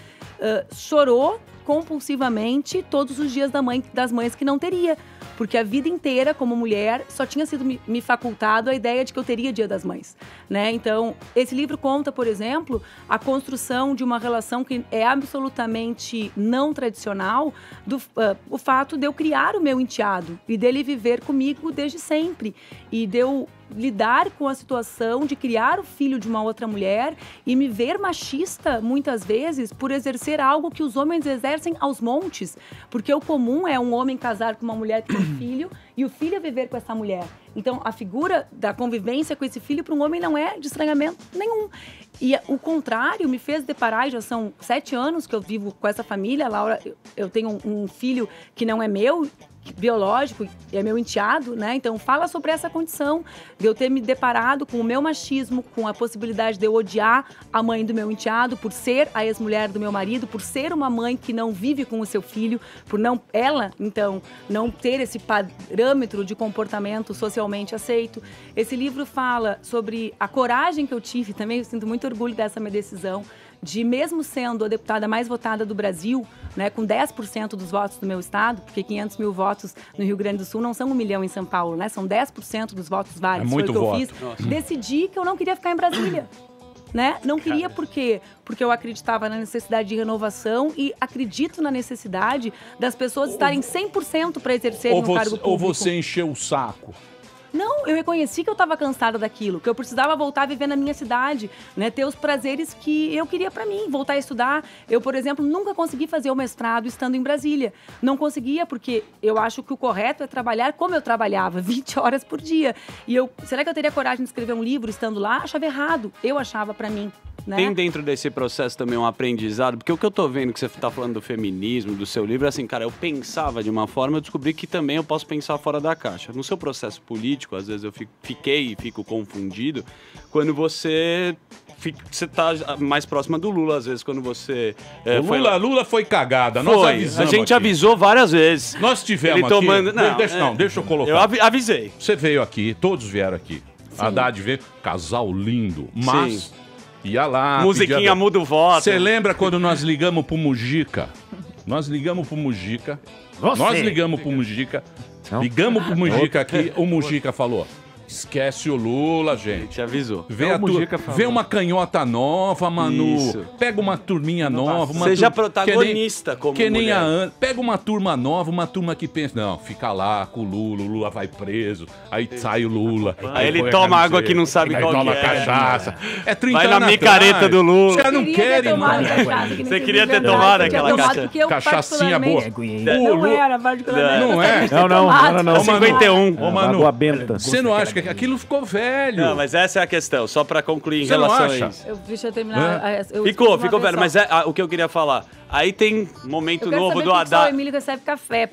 chorou compulsivamente todos os dias das mães que não teria. Porque a vida inteira, como mulher, só tinha sido me facultado a ideia de que eu teria Dia das Mães. Né? Então, esse livro conta, por exemplo, a construção de uma relação que é absolutamente não tradicional, o fato de eu criar o meu enteado e dele viver comigo desde sempre. E de eu lidar com a situação de criar o filho de uma outra mulher e me ver machista, muitas vezes, por exercer algo que os homens exercem aos montes. Porque o comum é um homem casar com uma mulher que tem filho E o filho é viver com essa mulher. Então, a figura da convivência com esse filho para um homem não é de estranhamento nenhum. E o contrário me fez deparar, já são 7 anos que eu vivo com essa família. Laura, eu tenho um filho que não é meu, biológico, é meu enteado, né? Então fala sobre essa condição de eu ter me deparado com o meu machismo, com a possibilidade de eu odiar a mãe do meu enteado por ser a ex-mulher do meu marido, por ser uma mãe que não vive com o seu filho, por ela, então, não ter esse parâmetro de comportamento socialmente aceito. Esse livro fala sobre a coragem que eu tive, também eu sinto muito orgulho dessa minha decisão, de mesmo sendo a deputada mais votada do Brasil, né, com 10% dos votos do meu estado, porque 500 mil votos no Rio Grande do Sul não são 1 milhão em São Paulo, né, são 10% dos votos válidos. É muito foi o que voto. eu fiz. Decidi que eu não queria ficar em Brasília. Né? Não queria por quê? Porque eu acreditava na necessidade de renovação e acredito na necessidade das pessoas estarem 100% para exercerem um cargo público. Ou você encheu o saco? Não, eu reconheci que eu estava cansada daquilo, que eu precisava voltar a viver na minha cidade, né? Ter os prazeres que eu queria para mim, voltar a estudar. Eu, por exemplo, nunca consegui fazer o mestrado estando em Brasília. Não conseguia porque eu acho que o correto é trabalhar como eu trabalhava, 20 horas por dia. E será que eu teria coragem de escrever um livro estando lá? Achava errado. Eu achava para mim. Né? Tem dentro desse processo também um aprendizado, porque o que eu tô vendo que você tá falando do feminismo, do seu livro, é assim, cara, eu pensava de uma forma, eu descobri que também eu posso pensar fora da caixa. No seu processo político, às vezes eu fico confundido, quando você tá mais próxima do Lula, às vezes, quando você... Lula foi cagada, nós avisamos. A gente avisou várias vezes. Nós tivemos ele tomando... aqui... Deixa eu colocar. Eu avisei. Você veio aqui, todos vieram aqui. Sim. Haddad veio, casal lindo, mas... Sim. Ia lá... Musiquinha muda o voto. Você lembra quando nós ligamos pro Mujica? Nós ligamos pro Mujica aqui, o Mujica falou... Esquece o Lula, gente. Te avisou. Vê uma canhota nova, Manu. Isso. Pega uma turminha nova. Seja protagonista como mulher. Pega uma turma nova, uma turma que pensa, não, fica lá com o Lula vai preso, aí sai o Lula. Aí ele toma água que não sabe qual toma cachaça. É 30 vai na micareta do Lula. Os caras não querem, mano. Você queria ter tomado aquela cachaça. Cachaçinha boa. Não era, particularmente. Não é? Não. 51. Ô, Manu, você não acha que aquilo ficou velho? Não, mas essa é a questão, só pra concluir em relação a isso. Deixa eu terminar. Ficou velho, mas o que eu queria falar. Aí tem momento novo do Haddad. O Emílio recebe café.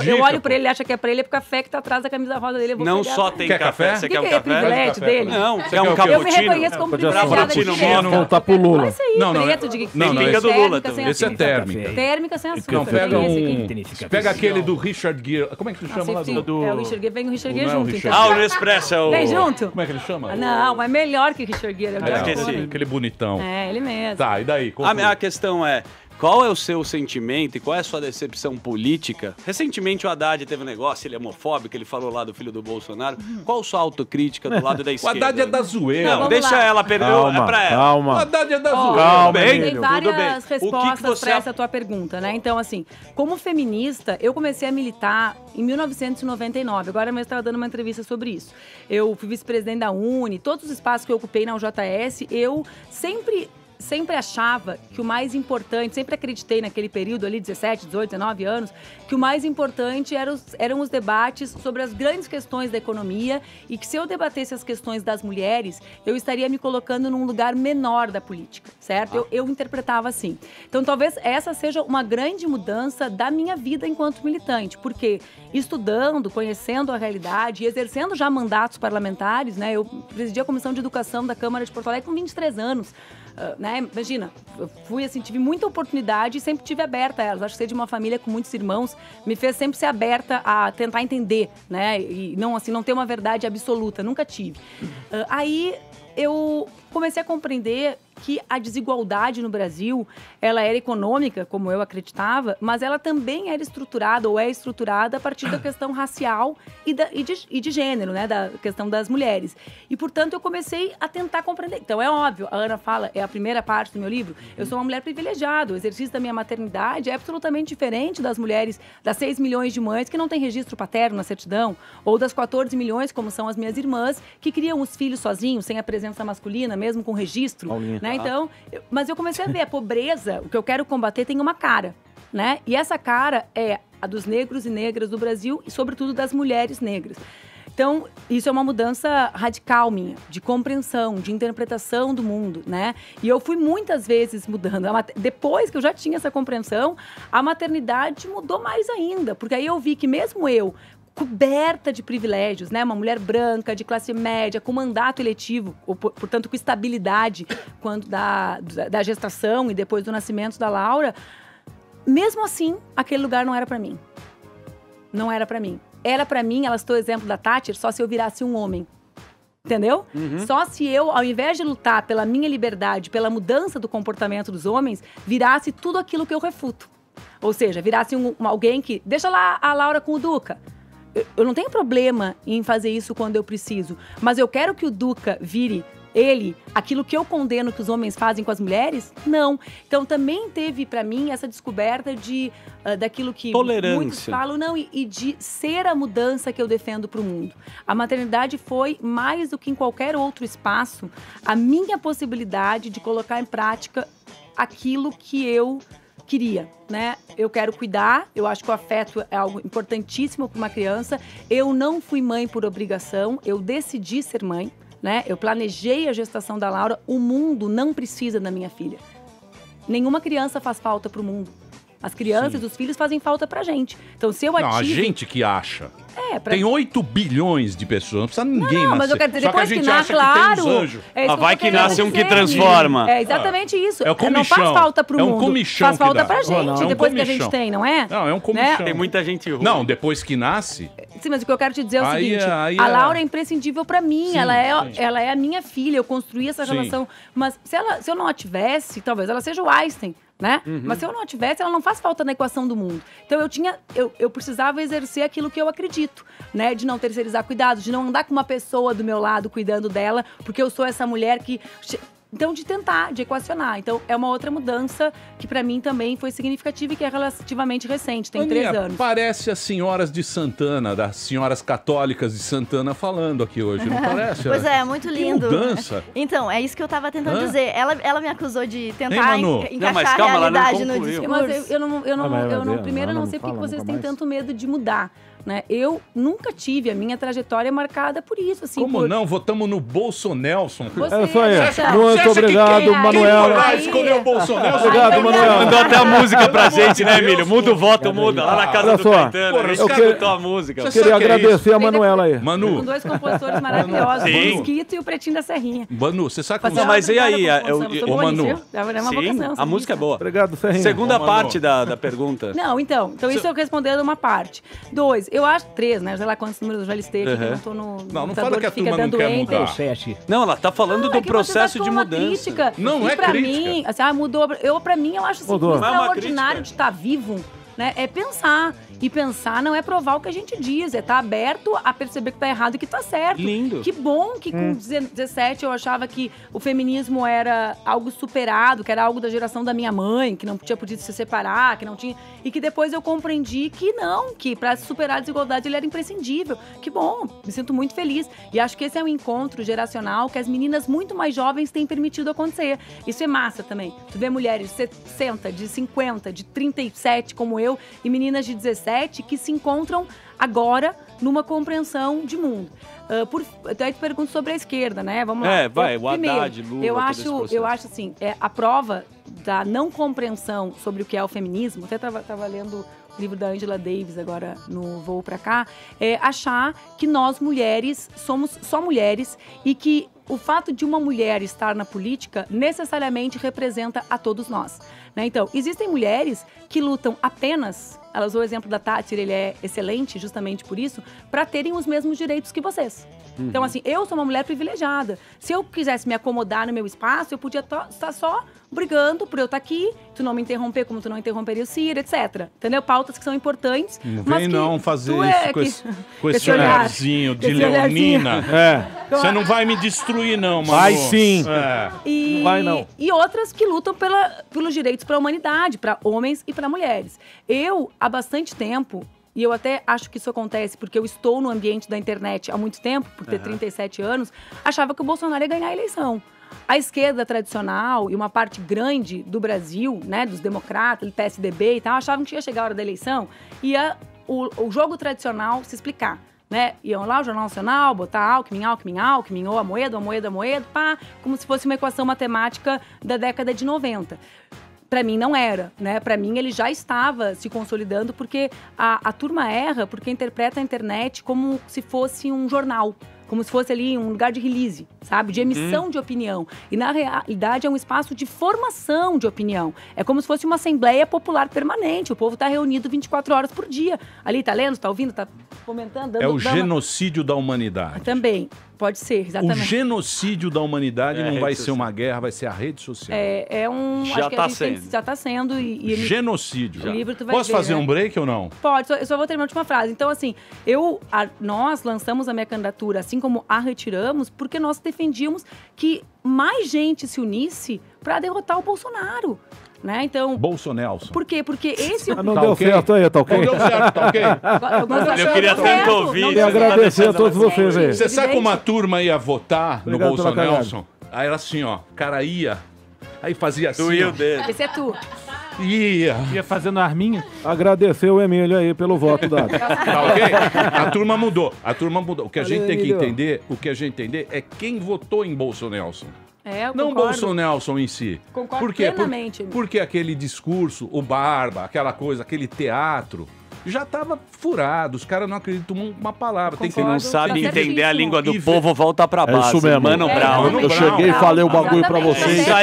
Eu olho pra ele, ele acha que é pra ele, é pro café que tá atrás da camisa rosa dele. Não só tem café. Você quer um café? café? Privilégio dele? Não, quer um cappuccino? Eu me reconheço como privilegiada de Vamos voltar pro Lula. Mas isso aí, preto, de pinga do Lula também. Esse é térmica. Térmica sem açúcar. Não, pega aquele do Richard Gere. Como é que tu chama lá do... É o Richard Gere. Vem o Richard Gere junto. Ah, o Nespresso é o... Vem junto. Como é que ele chama? Não, mas melhor que o Richard Gere. Aquele bonitão. É, ele mesmo. Tá, e daí? A questão é... Qual é o seu sentimento e qual é a sua decepção política? Recentemente o Haddad teve um negócio, ele é homofóbico, ele falou lá do filho do Bolsonaro. Qual a sua autocrítica do lado da esquerda? O Haddad é da zoeira. Não, deixa ela perder, é pra ela. Calma. O Haddad é da zoeira. Calma, tem várias respostas pra essa tua pergunta, né? Então, assim, como feminista, eu comecei a militar em 1999. Agora eu estava dando uma entrevista sobre isso. Eu fui vice-presidente da UNE, todos os espaços que eu ocupei na UJS, eu sempre achava que o mais importante, sempre acreditei naquele período ali, 17, 18, 19 anos, que o mais importante eram os debates sobre as grandes questões da economia e que se eu debatesse as questões das mulheres, eu estaria me colocando num lugar menor da política, certo? Eu interpretava assim. Então, talvez essa seja uma grande mudança da minha vida enquanto militante, porque estudando, conhecendo a realidade e exercendo já mandatos parlamentares, né? Eu presidi a Comissão de Educação da Câmara de Porto Alegre com 23 anos. Né? Imagina, eu fui assim, tive muita oportunidade e sempre tive aberta a elas. Acho que ser de uma família com muitos irmãos me fez sempre ser aberta a tentar entender, né? E não ter uma verdade absoluta, nunca tive. Aí eu comecei a compreender que a desigualdade no Brasil, ela era econômica, como eu acreditava, mas ela também era estruturada, ou é estruturada, a partir da questão racial e de gênero, né? Da questão das mulheres. E, portanto, eu comecei a tentar compreender. Então, é óbvio, a Ana fala, é a primeira parte do meu livro, eu sou uma mulher privilegiada, o exercício da minha maternidade é absolutamente diferente das mulheres, das 6 milhões de mães que não têm registro paterno na certidão, ou das 14 milhões, como são as minhas irmãs, que criam os filhos sozinhos, sem a presença masculina, mesmo com registro, né? Então, mas eu comecei a ver a pobreza, o que eu quero combater tem uma cara, né? E essa cara é a dos negros e negras do Brasil e, sobretudo, das mulheres negras. Então, isso é uma mudança radical minha, de compreensão, de interpretação do mundo, né? E eu fui muitas vezes mudando. Depois que eu já tinha essa compreensão, a maternidade mudou mais ainda. Porque aí eu vi que mesmo eu, coberta de privilégios, né? Uma mulher branca, de classe média, com mandato eletivo, portanto, com estabilidade quando da gestação e depois do nascimento da Laura, mesmo assim, aquele lugar não era para mim. Não era para mim. Era pra mim, ela citou o exemplo da Tati, só se eu virasse um homem. Entendeu? Só se eu, ao invés de lutar pela minha liberdade, pela mudança do comportamento dos homens, virasse tudo aquilo que eu refuto. Ou seja, virasse alguém que... Deixa lá a Laura com o Duca. Eu não tenho problema em fazer isso quando eu preciso. Mas eu quero que o Duca vire aquilo que eu condeno que os homens fazem com as mulheres? Não. Então também teve pra mim essa descoberta daquilo que muitos falam, e de ser a mudança que eu defendo pro mundo. A maternidade foi, mais do que em qualquer outro espaço, a minha possibilidade de colocar em prática aquilo que eu queria, né? Eu quero cuidar, eu acho que o afeto é algo importantíssimo para uma criança. Eu não fui mãe por obrigação, eu decidi ser mãe. Né? Eu planejei a gestação da Laura. O mundo não precisa da minha filha. Nenhuma criança faz falta pro mundo. As crianças e os filhos fazem falta pra gente. Então, se eu Não, a gente que acha. Pra... Tem 8 bilhões de pessoas, não precisa ninguém nascer. Mas eu quero dizer, só que a depois gente que acha claro, que tem os anjos. Vai que nasce um que transforma. É exatamente isso. É o comichão. Não faz falta pro mundo. É um comichão. Faz falta pra dá. gente, depois que a gente tem, não é? Não, é um comichão. Né? Tem muita gente ruim. Não, depois que nasce... Sim, mas o que eu quero te dizer é o seguinte. A Laura é imprescindível pra mim. Sim, ela é a minha filha. Eu construí essa relação. Mas se eu não a tivesse, talvez ela seja o Einstein. Né? Mas se eu não a tivesse, ela não faz falta na equação do mundo. Então eu precisava exercer aquilo que eu acredito, né? De não terceirizar cuidados, de não andar com uma pessoa do meu lado cuidando dela, porque eu sou essa mulher que... Então, de tentar, de equacionar. Então, é uma outra mudança que pra mim também foi significativa e que é relativamente recente, tem 3 anos. Parece as senhoras de Santana, das senhoras católicas de Santana falando aqui hoje, não parece? Pois é, muito lindo. Que mudança. Então, é isso que eu tava tentando dizer. Ela me acusou de tentar calma, encaixar a realidade no discurso. Mas eu não sei porque vocês têm tanto medo de mudar. Né? Eu nunca tive a minha trajetória marcada por isso. Assim, Como não? Votamos no Bolsonelson. É isso aí. Muito obrigado, Manuela. Escolheu o Bolsonelson. Obrigado, Manuela. Mandou até a música pra gente, né, Emílio? Muda o voto, muda. Lá na casa do Caetano. A gente cantou a música. Eu queria agradecer a Manuela aí. Manu. Com 2 compositores maravilhosos. O Mosquito e o Pretinho da Serrinha. Manu, você sabe como... Mas e aí? Ô, Manu. Sim, a música é boa. Obrigado, Serrinha. Segunda parte da pergunta. Não, então isso eu respondendo uma parte. 2, eu acho 3, né? Sei lá quantos números eu já listei aqui, que eu não tô no... Não fala que a turma não quer mudar. 7. Não, ela tá falando do processo de mudança. Crítica. Não e é pra crítica. mim, assim, mudou. Pra mim, eu acho assim, extraordinário de estar vivo, né? É pensar. E pensar não é provar o que a gente diz, é estar aberto a perceber que tá errado e que tá certo. Lindo. Que bom que com 17 eu achava que o feminismo era algo superado, que era algo da geração da minha mãe, que não tinha podido se separar, que não tinha... E que depois eu compreendi que não, que para superar a desigualdade ele era imprescindível. Que bom, me sinto muito feliz. E acho que esse é um encontro geracional que as meninas muito mais jovens têm permitido acontecer. Isso é massa também. Tu vê mulheres de 60, de 50, de 37 como eu, e meninas de 17 que se encontram agora numa compreensão de mundo. Daí tu pergunta sobre a esquerda, né? Vamos lá. O Haddad, Lula, eu acho assim, a prova da não compreensão sobre o que é o feminismo, até tava lendo o livro da Angela Davis agora no voo pra cá, é achar que nós mulheres somos só mulheres e que o fato de uma mulher estar na política necessariamente representa a todos nós. Né? Então, existem mulheres que lutam apenas, ela usou o exemplo da Tati, ele é excelente justamente por isso, para terem os mesmos direitos que vocês. Então, assim, eu sou uma mulher privilegiada. Se eu quisesse me acomodar no meu espaço, eu podia estar só brigando por eu estar aqui, tu não me interromper como tu não interromperia o Ciro, etc. Entendeu? Pautas que são importantes. Não mas vem que não fazer isso com esse olharzinho de leonina. Você não vai me destruir não, mano. Vai sim. Não vai não. E outras que lutam pelos direitos para a humanidade, para homens e para mulheres. Eu, há bastante tempo... E eu até acho que isso acontece porque eu estou no ambiente da internet há muito tempo, por ter 37 anos, achava que o Bolsonaro ia ganhar a eleição. a esquerda tradicional e uma parte grande do Brasil, né, dos democratas, do PSDB e tal, achavam que ia chegar a hora da eleição e o jogo tradicional se explicar. Né? Iam lá o Jornal Nacional, botar Alckmin, ou Amoedo, pá, como se fosse uma equação matemática da década de 90. Para mim não era, né? Para mim ele já estava se consolidando porque a turma erra porque interpreta a internet como se fosse um jornal. Como se fosse ali um lugar de release, sabe? De emissão de opinião. E, na realidade, é um espaço de formação de opinião. É como se fosse uma assembleia popular permanente. O povo está reunido 24 horas por dia. Ali, tá lendo, tá ouvindo, tá comentando. É o genocídio da humanidade. Também. Pode ser, exatamente. O genocídio da humanidade não vai ser uma guerra, vai ser a rede social. Já acho que tá a gente sendo. Já está sendo. Genocídio. O livro tu vai Posso ver, fazer né? um break ou não? Pode, eu só vou terminar a última frase. Então, assim, nós lançamos a minha candidatura, assim como a retiramos, porque nós defendíamos que mais gente se unisse para derrotar o Bolsonaro. Né? Então, Bolsonelson. Por quê? Porque esse... Não deu certo aí, tá ok? Não deu certo, tá ok? Eu queria tanto ouvir. Queria agradecer a todos vocês aí. Você sabe como uma turma ia votar Obrigado no pela Bolsonelson? Aí era assim, ó, o cara ia, aí fazia assim, ó. Esse é tu. Ia fazendo arminha. Agradecer o Emílio aí pelo voto dado. Tá ok? A turma mudou. O que a gente Valeu, tem que Emílio. entender, é quem votou em Bolsonelson. Eu Não concordo. Bolsonelson em si. Concordo Por quê? plenamente. Porque aquele discurso, o Barba, aquela coisa, aquele teatro, já estava furado. Os caras não acreditam uma palavra. Tem que não sabe tá entender a língua do E povo, volta pra base. isso mesmo. Mano Brown. Mano Eu Brown. cheguei e falei o bagulho pra Exatamente. vocês. Isso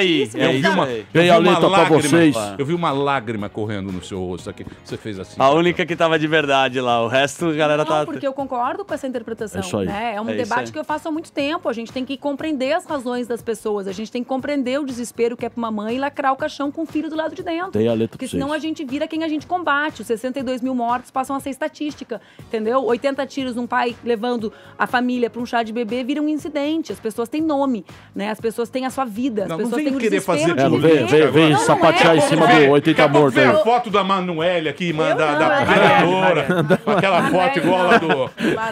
aí. Dei a letra pra vocês. Eu vi uma lágrima correndo no seu rosto aqui. Você fez assim. A única que tava de verdade lá. O resto, a galera Não, tá... porque eu concordo com essa interpretação. É isso aí. Né? É um É isso debate aí. que eu faço há muito tempo. A gente tem que compreender as razões das pessoas. A gente tem que compreender o desespero que é pra uma mãe lacrar o caixão com o filho do lado de dentro. Dei a letra Porque pra senão vocês. a gente vira quem a gente combate. Os 62 mil mortos passam a ser estatística. Entendeu? 80 tiros num pai levando a família pra um chá de bebê vira um incidente. As pessoas têm nome, né? As pessoas têm a sua vida. As Não, não pessoas vem têm o querer desespero fazer de política viver. Vem Não, sapatear não em cima do 80 morto Vê a aí. foto da Manuele aqui, da não, vereadora. Aquela foto igual lá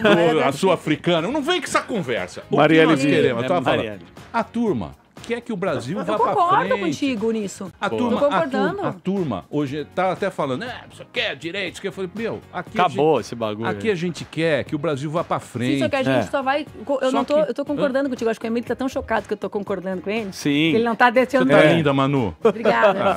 Manuele. a sul-africana. Não vem com essa conversa. O Marielle que nós Vieira. queremos? Eu tava falando. Marielle. A turma quer que o Brasil vá Eu pra concordo frente. contigo nisso. A Tô turma, concordando. a turma hoje tá até falando, isso quer direito, isso quer... Eu falei, meu, aqui Acabou esse bagulho. Aqui a gente quer que o Brasil vá pra frente. Sim, só que a gente só vai. Eu tô concordando contigo. Acho que o Emílio tá tão chocado que eu tô concordando com ele. Sim. Que ele não tá deixando. Você tá linda, Manu. Obrigada.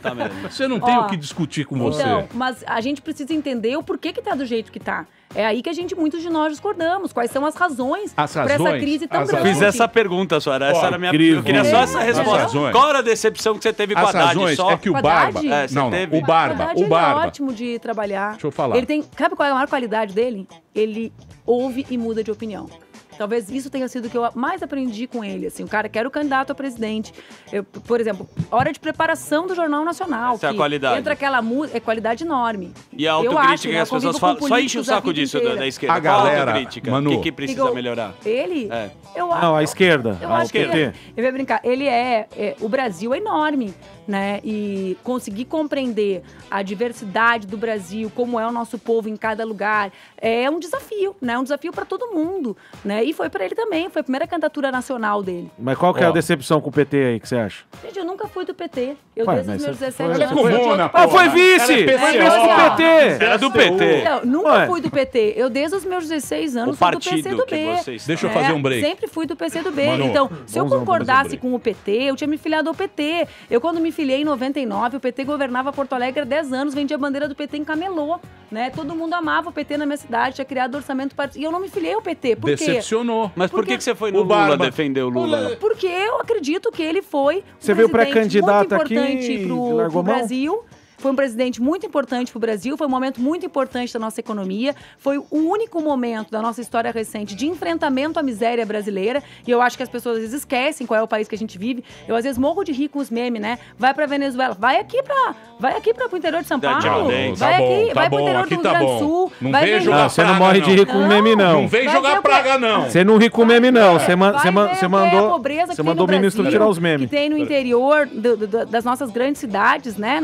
Tá mesmo. Você não tem Ó, o que discutir com você. Então, mas a gente precisa entender o porquê que tá do jeito que tá. É aí que muitos de nós discordamos. Quais são as razões As para essa razões? crise tão As grande? Eu fiz essa pergunta, senhora. Essa era a minha... Eu queria só essa resposta. razões. Qual era a decepção que você teve com a As Haddad? razões Só... é que o Com a Barba... Haddad? É, você não, teve? o Barba, Haddad, o Barba... Ele é ótimo de trabalhar. Deixa eu falar. Ele tem... Sabe qual é a maior qualidade dele? Ele ouve e muda de opinião. Talvez isso tenha sido o que eu mais aprendi com ele. Assim, o cara que era o candidato a presidente. Por exemplo, hora de preparação do Jornal Nacional. Essa é a qualidade. Entra aquela música, é qualidade enorme. E a Eu autocrítica acho, que né? as pessoas Convivo com falam. Só enche o políticos a saco vida disso inteira. da esquerda. A Qual galera, autocrítica? Manu. O que precisa melhorar? Ele? É. Eu acho. Não, a esquerda. Eu a acho que PT. eu ia brincar. Ele o Brasil é enorme, né? E conseguir compreender a diversidade do Brasil, como é o nosso povo em cada lugar, é um desafio, né? Um desafio para todo mundo, né? E foi para ele também. Foi a primeira candidatura nacional dele. Mas qual que é a decepção com o PT aí, que você acha? Gente, eu nunca fui do PT. Eu Ué, desde os mas meus você 17 foi- anos. Ela é cubona, Ah, foi vice! Ela é Foi PCO. vice do PT! Era do PT. Não, nunca Ué. fui do PT. Eu, desde os meus 16 anos, O fui do partido PCdoB. que vocês... Deixa eu fazer um break. Sempre fui do PCdoB. Manu, Então, se eu vamos fazer um concordasse break. com o PT, eu tinha me filiado ao PT. Eu, quando me filiei em 99, o PT governava Porto Alegre há 10 anos, vendia a bandeira do PT em camelô, né? Todo mundo amava o PT na minha cidade, tinha criado orçamento partidário. E eu não me filiei ao PT. Por quê? Decepcionou. Mas por que você foi no O Lula Barba. defender o Lula? Porque eu acredito que ele foi Você veio presidente pré-candidato muito aqui importante e pro largou mão? Brasil. Foi um presidente muito importante para o Brasil, foi um momento muito importante da nossa economia, foi o único momento da nossa história recente de enfrentamento à miséria brasileira, e eu acho que as pessoas às vezes esquecem qual é o país que a gente vive. Eu às vezes morro de rir com os memes, né? Vai para Venezuela, vai aqui para o interior de São Paulo, Tiradentes. vai Tá bom, aqui, tá vai para o bom, interior aqui do Rio tá Grande do bom. Sul, Não vai vem ver- jogar Não, você não praga, morre de rir com Não. meme, não. Não vem Vai jogar ver o quê? praga, não. Você não ri com meme, não. Você Vai ver o que é a mandou. pobreza que Você tem mandou o no ministro Brasil, tirar os memes. que tem no interior das nossas grandes cidades, né?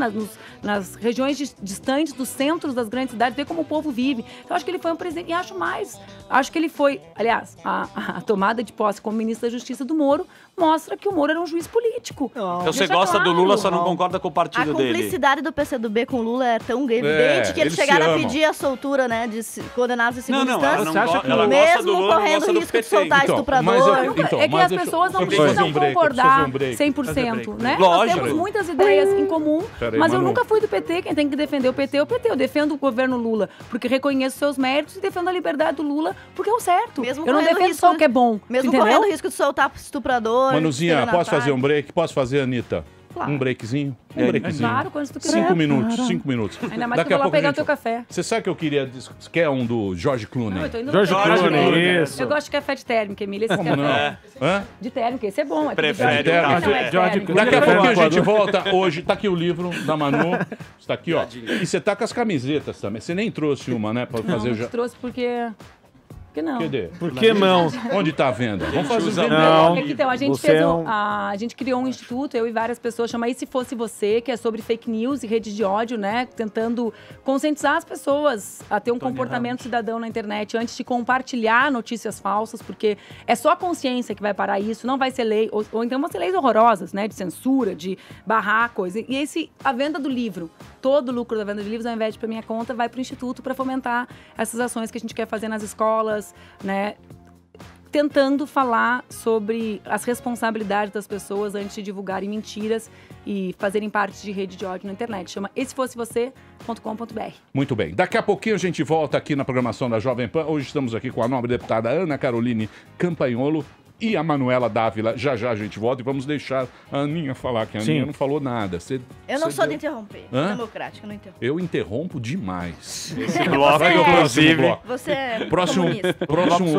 nas regiões distantes dos centros das grandes cidades, ver como o povo vive. Então, acho que ele foi um presidente, e acho que ele foi, aliás, a tomada de posse como ministro da Justiça do Moro mostra que o Moro era um juiz político. Então você gosta do Lula, só não concorda com o partido dele. A cumplicidade do PCdoB com o Lula é tão evidente que eles chegaram a pedir a soltura, né, de condenados em segunda instância. Você acha que ela mesmo correndo risco de soltar estuprador. É que as pessoas não precisam concordar 100%, né? Nós temos muitas ideias em comum, mas eu nunca fui do PT. Quem tem que defender o PT é o PT. Eu defendo o governo Lula porque reconheço seus méritos e defendo a liberdade do Lula porque é o certo. Eu não defendo só o que é bom. Mesmo correndo o risco de soltar estuprador. Manuzinha, posso fazer um break? Posso fazer, Anitta? Claro. Um breakzinho? Um breakzinho. Claro, quando tu quiser. 5 minutos, 5 minutos. Ainda mais que eu vou lá pegar o teu café. Você sabe que eu queria... Quer um do George Clooney? Não, eu tô indo George Clooney, isso. Eu gosto de café de térmica, Emília. Esse Como café. não? Hã? De térmica, esse é bom. Prefere George Clooney. Daqui a pouco a gente volta hoje. Tá aqui o livro da Manu. Está aqui, ó. E você tá com as camisetas também. Você nem trouxe uma, né? Pra fazer Não, trouxe porque... Por que não? Por que não? Onde está a venda? Vamos fazer um não. Então, a gente fez a gente criou um instituto, eu e várias pessoas, chama E Se Fosse Você, que é sobre fake news e redes de ódio, né? Tentando conscientizar as pessoas a ter um comportamento cidadão na internet antes de compartilhar notícias falsas, porque é só a consciência que vai parar isso, não vai ser lei, ou então vão ser leis horrorosas, né? De censura, de barrar coisa. E a venda do livro, todo o lucro da venda de livros, ao invés de para minha conta, vai para o instituto para fomentar essas ações que a gente quer fazer nas escolas, né, tentando falar sobre as responsabilidades das pessoas antes de divulgarem mentiras e fazerem parte de rede de ódio na internet. Chama esefosseVocê.com.br. Muito bem. Daqui a pouquinho a gente volta aqui na programação da Jovem Pan. Hoje estamos aqui com a nobre deputada Ana Caroline Campagnolo e a Manuela Dávila. Já já a gente volta e vamos deixar a Aninha falar, que a Aninha não falou nada. Eu não sou de interromper. Democrática, não interrompo. Eu interrompo demais. Esse bloco, inclusive. Você é próximo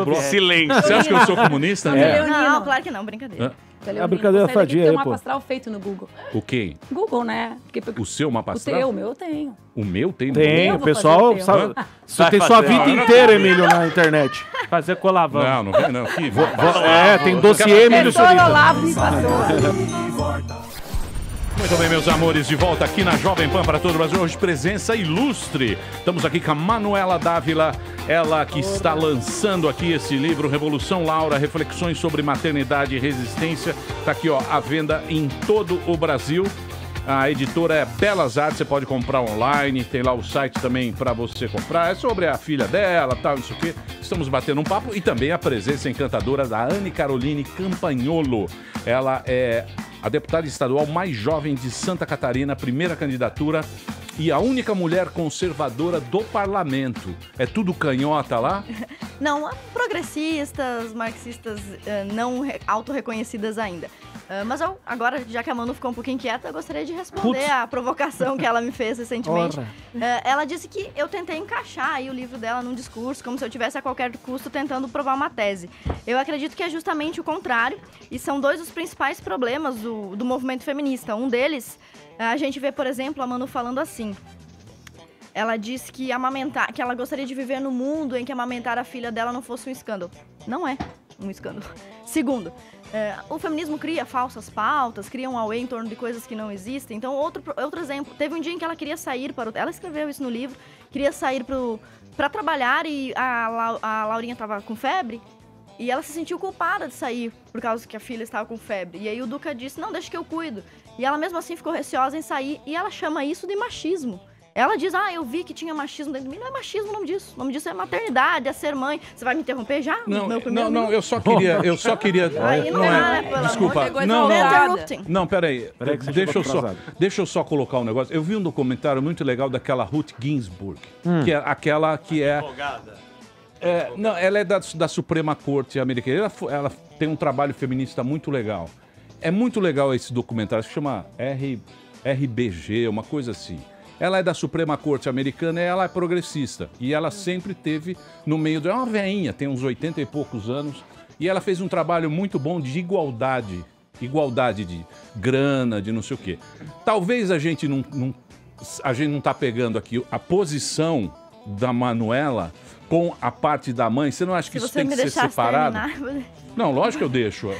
bloco. Silêncio. Você acha que eu sou comunista? Não, claro que não, brincadeira. É a brincadeira sadia aí, tem um pô. mapa astral feito no Google. O quê? Google, né? O seu mapa astral? O teu, o meu eu tenho. O meu tem? Tem, o pessoal sabe. Você tem sua vida inteira, Emílio, na internet. Fazer colavão. Não vem não. Aqui, tem dossiê, Emílio Surita. Muito bem, meus amores, de volta aqui na Jovem Pan para todo o Brasil. Hoje, presença ilustre. Estamos aqui com a Manuela Dávila, ela que está lançando aqui esse livro, Revolução Laura, Reflexões sobre Maternidade e Resistência. Está aqui, ó, à venda em todo o Brasil. A editora é Belas Artes, você pode comprar online, tem lá o site também para você comprar. É sobre a filha dela, tal, isso aqui. Estamos batendo um papo e também a presença encantadora da Ana Caroline Campagnolo. Ela é a deputada estadual mais jovem de Santa Catarina, primeira candidatura e a única mulher conservadora do parlamento. É tudo canhota lá? Não, progressistas, marxistas não autorreconhecidas ainda. Mas agora, já que a Manu ficou um pouquinho quieta, eu gostaria de responder à provocação que ela me fez recentemente. Ela disse que eu tentei encaixar aí o livro dela num discurso, como se eu tivesse a qualquer custo tentando provar uma tese. Eu acredito que é justamente o contrário, e são dois dos principais problemas do movimento feminista. Um deles, a gente vê, por exemplo, a Manu falando assim. Ela disse que que ela gostaria de viver num mundo em que amamentar a filha dela não fosse um escândalo. Não é um escândalo. Segundo, o feminismo cria falsas pautas, cria um auê em torno de coisas que não existem. Então, outro exemplo, teve um dia em que ela queria sair ela escreveu isso no livro, queria sair para trabalhar e a Laurinha estava com febre e ela se sentiu culpada de sair por causa que a filha estava com febre. E aí o Duca disse, não, deixa que eu cuido. E ela mesmo assim ficou receosa em sair e ela chama isso de machismo. Ela diz, eu vi que tinha machismo dentro de mim. Não é machismo o nome disso. O nome disso é maternidade, é ser mãe. Você vai me interromper já? Não, eu só queria... Aí não é nada, desculpa. Não, peraí. Deixa eu só colocar um negócio. Eu vi um documentário muito legal daquela Ruth Ginsburg, que é aquela que é... ela é da Suprema Corte americana. Ela tem um trabalho feminista muito legal. É muito legal esse documentário. Se chama RBG, uma coisa assim. Ela é da Suprema Corte americana e ela é progressista. E ela sempre teve no meio... É uma veinha, tem uns 80 e poucos anos. E ela fez um trabalho muito bom de igualdade. Igualdade de grana, de não sei o quê. Talvez a gente não está pegando aqui a posição da Manuela com a parte da mãe. Você não acha que isso tem que ser separado? Não, lógico que eu deixo.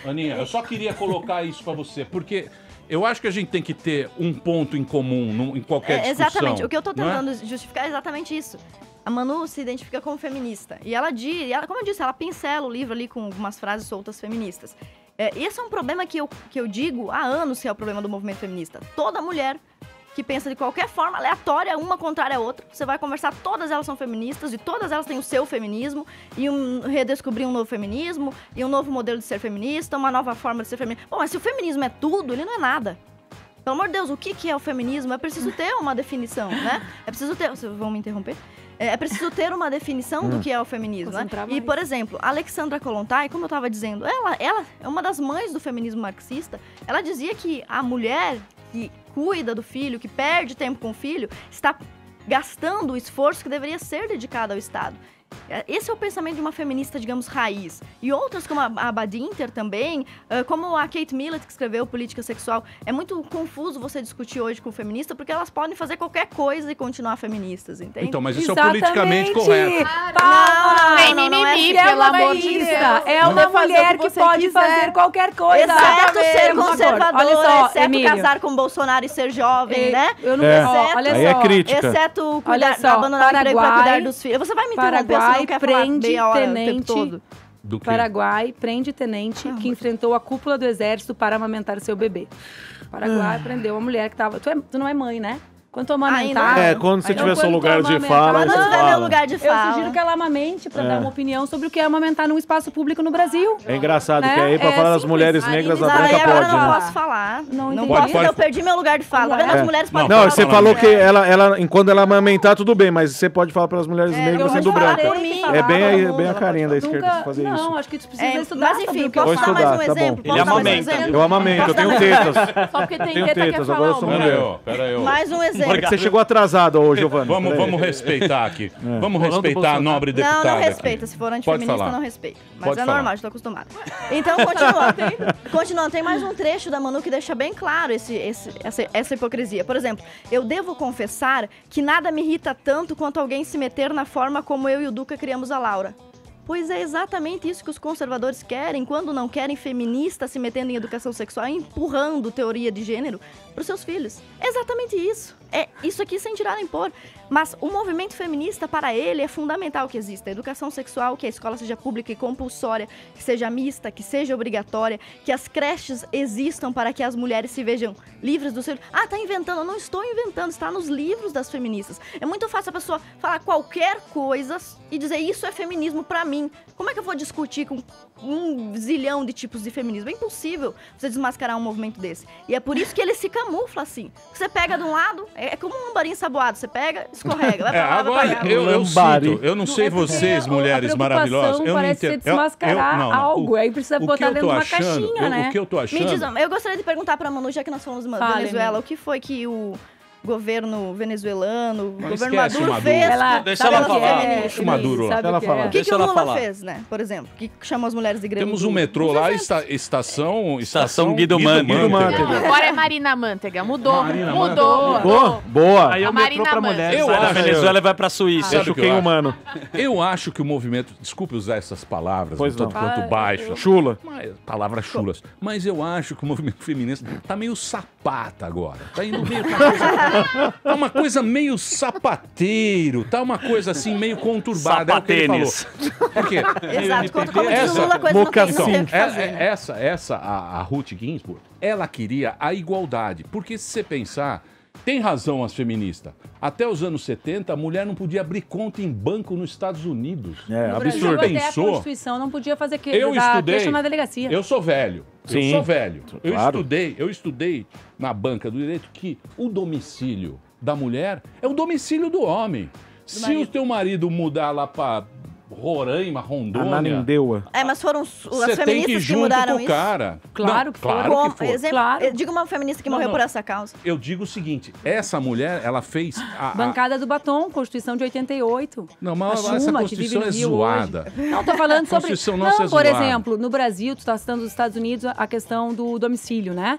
Aninha, eu só queria colocar isso para você, porque... Eu acho que a gente tem que ter um ponto em comum em qualquer discussão. Exatamente. O que eu tô não é? tentando justificar é exatamente isso. A Manu se identifica como feminista. E ela diz, como eu disse, ela pincela o livro ali com algumas frases soltas feministas. Esse é um problema que eu digo há anos que é o problema do movimento feminista. Toda mulher que pensa de qualquer forma aleatória, uma contrária à outra, você vai conversar, todas elas são feministas e todas elas têm o seu feminismo e redescobrir um novo feminismo e um novo modelo de ser feminista, uma nova forma de ser feminista. Bom, mas se o feminismo é tudo, ele não é nada. Pelo amor de Deus, o que é o feminismo? É preciso ter uma definição, né? É preciso ter... Vocês vão me interromper? É preciso ter uma definição do que é o feminismo, né? E, por exemplo, Alexandra Kollontai, como eu estava dizendo, ela é uma das mães do feminismo marxista. Ela dizia que a mulher que cuida do filho, que perde tempo com o filho, está gastando o esforço que deveria ser dedicado ao Estado. Esse é o pensamento de uma feminista, digamos, raiz. E outras, como a Badinter também, como a Kate Millett, que escreveu Política Sexual. É muito confuso você discutir hoje com feminista, porque elas podem fazer qualquer coisa e continuar feministas, entende? Então, mas isso é o politicamente correto. Não é pelo amor de Deus. É uma mulher que pode fazer qualquer coisa. Exceto ser Olha conservadora, só, exceto Emílio. casar com Bolsonaro e ser jovem, né? Eu não Exceto, Aí é crítica. Exceto Olha só, abandonar o emprego pra Paraguai- cuidar dos filhos. Você vai me interromper, você não quer falar prende meia hora o tempo tenente todo. Do quê? Paraguai prende tenente que enfrentou a cúpula do exército para amamentar seu bebê. Paraguai prendeu uma mulher que estava... Tu não é mãe, né? Quando tu amamentar... quando você tiver seu quando lugar tu de amamentar- fala, Quando você tiver meu fala. lugar de Eu fala. sugiro que ela amamente para dar uma opinião sobre o que é amamentar num espaço público no Brasil. É engraçado Né? que aí pra É falar das simples. mulheres negras, a Não, branca e agora pode, eu não né? posso falar. Não entendi. posso, Pode. eu perdi meu lugar de fala. Tá vendo? As mulheres podem Não, falar. você falou que quando ela amamentar, tudo bem, mas você pode falar pelas mulheres negras eu sendo vou falar branca. por mim. É bem Ela a carinha da esquerda Nunca... de fazer não, isso. acho que tu precisa estudar. Mas sobre enfim, o que eu posso Vou dar falo. mais um estudar, tá exemplo? bom. Posso dar mais um exemplo? Eu amamento, eu tenho tetas. Só porque tem Tenho teta quer tetas, falar agora eu sou uma. mulher. Pera aí, ó. Mais um exemplo. Você chegou atrasado, ô Giovanni. Vamos respeitar aqui. Vamos respeitar a nobre deputada. Não respeita. aqui. Se for Pode antifeminista, falar. não respeita. Mas Pode é falar. normal, estou acostumada. Então, continuando, tem mais um trecho da Manu que deixa bem claro essa hipocrisia. Por exemplo, eu devo confessar que nada me irrita tanto quanto alguém se meter na forma como eu e o Duca criamos a Laura. Pois é exatamente isso que os conservadores querem, quando não querem feministas se metendo em educação sexual, empurrando teoria de gênero para os seus filhos. É exatamente isso. É isso aqui sem tirar nem pôr. Mas o movimento feminista, para ele, é fundamental que exista. A educação sexual, que a escola seja pública e compulsória, que seja mista, que seja obrigatória, que as creches existam para que as mulheres se vejam livres do seu... Ah, tá inventando. Eu não estou inventando, está nos livros das feministas. É muito fácil a pessoa falar qualquer coisa e dizer isso é feminismo para mim. Como é que eu vou discutir com um zilhão de tipos de feminismo? É impossível você desmascarar um movimento desse. E é por isso que ele se camufla assim. Você pega de um lado, é como um lambarim ensaboado. Você pega, escorrega, vai pra lá, vai pra Agora, cá. eu sinto, eu não sei vocês, mulheres a maravilhosas. Eu não parece ser entendo. desmascarar não. algo. Aí precisa o que botar eu dentro tô de uma achando, caixinha, né? O que eu tô achando... Me diz, eu gostaria de perguntar pra Manu, já que nós falamos de Fala, Venezuela, Emílio. o que foi que o governo venezuelano, o Não governo esquece o Maduro Maduro. fez? Deixa ela falar. Deixa o Maduro lá. Sabe Ela o que fala. é? O que Deixa o ela Lula falar. fez, né? Por exemplo, que chamou as mulheres de Grêmio. Temos um metrô lá, estação Guido Mantega. Agora é Marina Manteiga. Mudou. Marina Mudou. Boa. Aí A eu metrô Marina pra Manteiga. mulheres. Eu Sai da acho- Venezuela e vai pra Suíça. Sabe Acho o que quem eu acho? humano. Eu acho que o movimento... Desculpe usar essas palavras, Pois um tanto não. quanto baixas. Chula. Palavras chulas. Mas eu acho que o movimento feminista tá meio sapata agora. Tá indo meio... Tá uma coisa meio sapateiro. Tá uma coisa assim meio conturbada. É o que ele falou. Sapatênis. Por quê? Exato, como diz o Lula, coisa não tem o que fazer. A Ruth Ginsburg, ela queria a igualdade. Porque se você pensar, tem razão as feministas. Até os anos 70, a mulher não podia abrir conta em banco nos Estados Unidos. É, No Brasil, absurdo. até a Pensou? Constituição não podia fazer Eu dar estudei. queixa na delegacia. Eu sou velho. Sim, eu sou velho. claro. Eu estudei na banca do direito que o domicílio da mulher é o domicílio do homem. Se o teu marido mudar lá pra Roraima, Rondônia, Ananindeua. É, mas foram as você tem que ir feministas que junto mudaram com o isso. cara. Claro Não, que foram. claro Como, que foram. exemplo, Claro. diga uma feminista que Não, morreu não. por essa causa. Eu digo o seguinte, essa mulher, ela fez... Bancada do Batom, Constituição de 88. Não, mas A essa Suma, que vive Constituição no é Rio zoada. hoje. Não, tô falando sobre... Constituição Não, nossa é por zoada. exemplo, no Brasil, tu está citando os Estados Unidos, a questão do domicílio, né?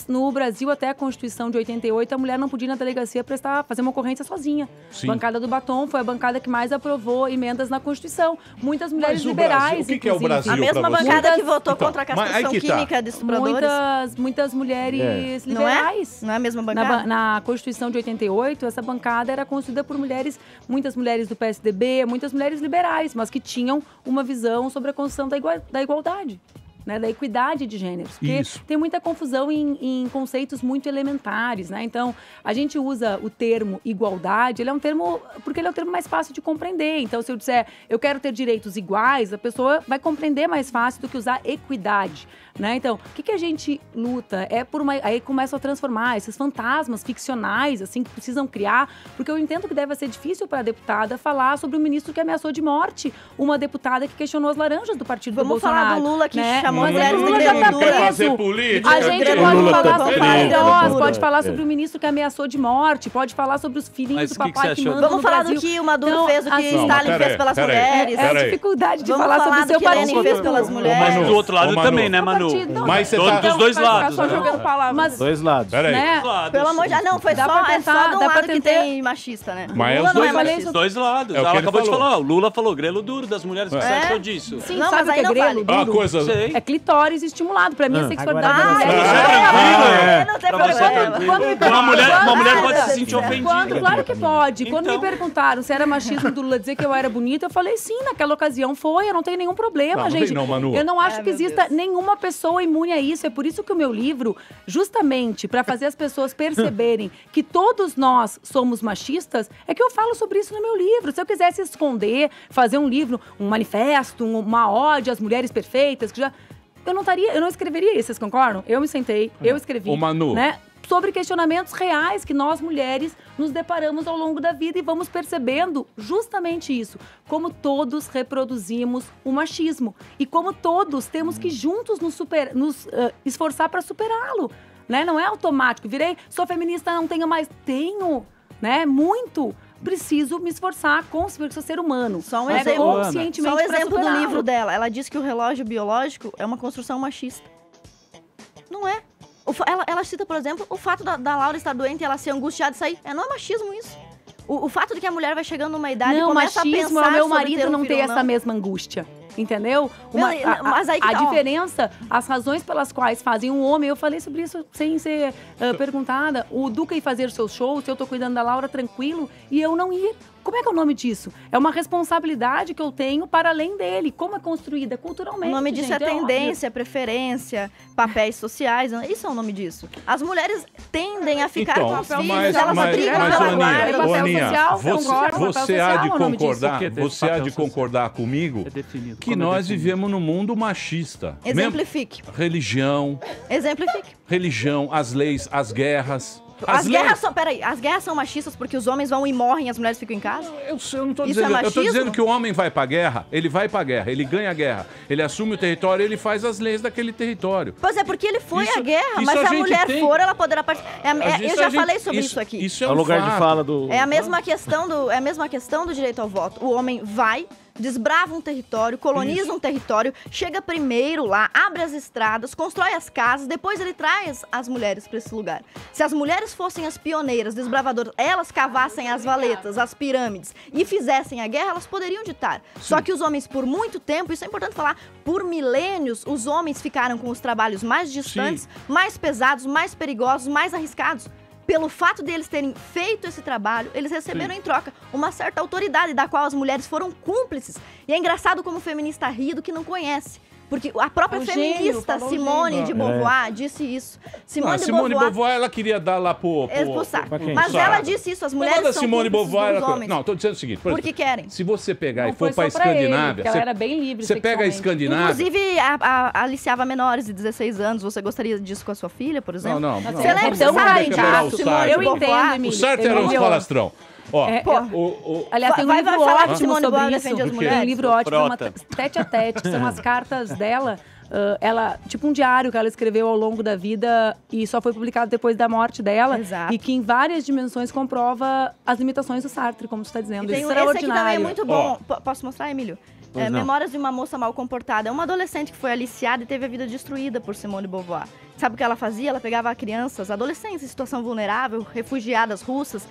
No Brasil, até a Constituição de 88, a mulher não podia ir na delegacia fazer uma ocorrência sozinha. Sim. Bancada do Batom foi a bancada que mais aprovou emendas na Constituição. Constituição. Muitas mulheres Mas o liberais, Brasil, o que é o inclusive. Brasil A mesma pra você? bancada que votou Então, contra a mas aí castração que tá. química de estupradores. Muitas mulheres Não é? liberais. Não é a mesma bancada? Na Constituição de 88, essa bancada era constituída por mulheres, muitas mulheres do PSDB, muitas mulheres liberais, mas que tinham uma visão sobre a construção da igualdade. Né, da equidade de gêneros, porque tem muita confusão em conceitos muito elementares, né? Então, a gente usa o termo igualdade, ele é um termo, porque ele é o termo mais fácil de compreender. Então, se eu disser, eu quero ter direitos iguais, a pessoa vai compreender mais fácil do que usar equidade, né? Então, o que a gente luta é por uma... Aí começam a transformar esses fantasmas ficcionais, assim, que precisam criar, porque eu entendo que deve ser difícil para a deputada falar sobre o ministro que ameaçou de morte uma deputada que questionou as laranjas do partido do Bolsonaro. Vamos falar do Lula que chamou Mas mulheres o Lula já tá preso. A gente pode falar sobre Queiroz, pode falar sobre o ministro que ameaçou de morte, pode falar sobre os filhinhos do papai que mandam Vamos falar do que o Maduro fez, do que Stalin fez pelas mulheres. É a dificuldade de falar sobre o seu partido. Vamos falar do que Lenin fez pelas mulheres. Mas do outro lado também, né, Manu? Mas você dos dois lados. Só jogando palavras. Dois lados. Pelo amor de Deus, não, foi só de um lado que tem machista, né? Mas Lula não é os dois lados. Ela acabou de falar, o Lula falou grelo duro das mulheres. O que você achou disso? Sim, sabe o que é grelo duro? É clitóris estimulado. Pra mim, a sexualidade da mulher... Não tem problema. Uma mulher pode se sentir ofendida. Claro que pode. Quando me perguntaram se era machismo do Lula dizer que eu era bonita, eu falei sim, naquela ocasião foi, eu não tenho nenhum problema, gente. Eu não acho que exista nenhuma pessoa imune a isso. É por isso que o meu livro, justamente para fazer as pessoas perceberem que todos nós somos machistas, é que eu falo sobre isso no meu livro. Se eu quisesse esconder, fazer um livro, um manifesto, uma ode às mulheres perfeitas, que já... Eu não escreveria isso, vocês concordam? Eu me sentei, eu escrevi. Ô, Manu. Né, sobre questionamentos reais que nós, mulheres, nos deparamos ao longo da vida e vamos percebendo justamente isso. Como todos reproduzimos o machismo. E como todos temos que juntos nos esforçar para superá-lo. Né? Não é automático. Sou feminista, não tenho mais. Tenho, né? Muito. Preciso me esforçar, porque sou ser humano. Só um exemplo, conscientemente só um exemplo do livro dela. Ela diz que o relógio biológico é uma construção machista. Não é. Ela cita, por exemplo, o fato da Laura estar doente e ela ser angustiada e sair. Não é machismo isso. O fato de que a mulher vai chegando numa idade e começa a pensar machismo é o meu sobre marido ter um não filho ter ou não. essa mesma angústia. Entendeu? Mas aí que a tá, diferença, as razões pelas quais fazem um homem, eu falei sobre isso sem ser perguntada. O Duca ir fazer seus shows, eu tô cuidando da Laura tranquilo e eu não ir. Como é que é o nome disso? É uma responsabilidade que eu tenho para além dele. Como é construída culturalmente. O nome disso gente, é tendência, preferência, papéis sociais. Isso é o nome disso. As mulheres tendem a ficar com os filhos, elas brigam pela guarda. Aninha, você há de concordar comigo que nós vivemos num mundo machista. Exemplifique. Religião. Exemplifique. Religião, as leis, as guerras. As guerras são machistas porque os homens vão e morrem e as mulheres ficam em casa? Eu não tô dizendo. Eu tô dizendo que o homem vai pra guerra, ele vai pra guerra, ele ganha a guerra, ele assume o território, ele faz as leis daquele território. Pois é, porque ele foi à guerra, mas se a mulher for, ela poderá participar. Eu já falei sobre isso aqui. Isso é o lugar de fala do... É a mesma questão do direito ao voto. O homem vai, desbrava um território, coloniza um território, chega primeiro lá, abre as estradas, constrói as casas, depois ele traz as mulheres para esse lugar. Se as mulheres fossem as pioneiras, desbravadoras, elas cavassem as valetas, as pirâmides e fizessem a guerra, elas poderiam ditar. Só que os homens, por muito tempo, isso é importante falar, por milênios, os homens ficaram com os trabalhos mais distantes, mais pesados, mais perigosos, mais arriscados. Pelo fato de eles terem feito esse trabalho, eles receberam em troca uma certa autoridade da qual as mulheres foram cúmplices. E é engraçado como o feminista ri do que não conhece. Porque a própria feminista Simone de Beauvoir disse isso. Simone de Beauvoir, ela queria dar lá pro expulsar. Mas ela disse isso, as mulheres são Simone cúmplices Beauvoir, dos homens. Não, tô dizendo o seguinte. Porque querem. Se você pegar e for pra Escandinávia... Ela era bem livre você pega a Escandinávia... Inclusive, aliciava menores de 16 anos. Você gostaria disso com a sua filha, por exemplo? Não. Você lembra? Você sabe disso? Eu entendo, Emílio. O certo era uns palastrão. Ó, aliás, tem um livro ótimo sobre isso. Tem um livro ótimo, uma tete a tete, que são as cartas dela. Ela, tipo um diário que ela escreveu ao longo da vida e só foi publicado depois da morte dela. Exato. E que em várias dimensões comprova as limitações do Sartre, como você está dizendo. Esse aqui também é muito bom. Posso mostrar, Emílio? Memórias de uma Moça Mal Comportada. É uma adolescente que foi aliciada e teve a vida destruída por Simone de Beauvoir. Sabe o que ela fazia? Ela pegava crianças, adolescentes em situação vulnerável, refugiadas russas,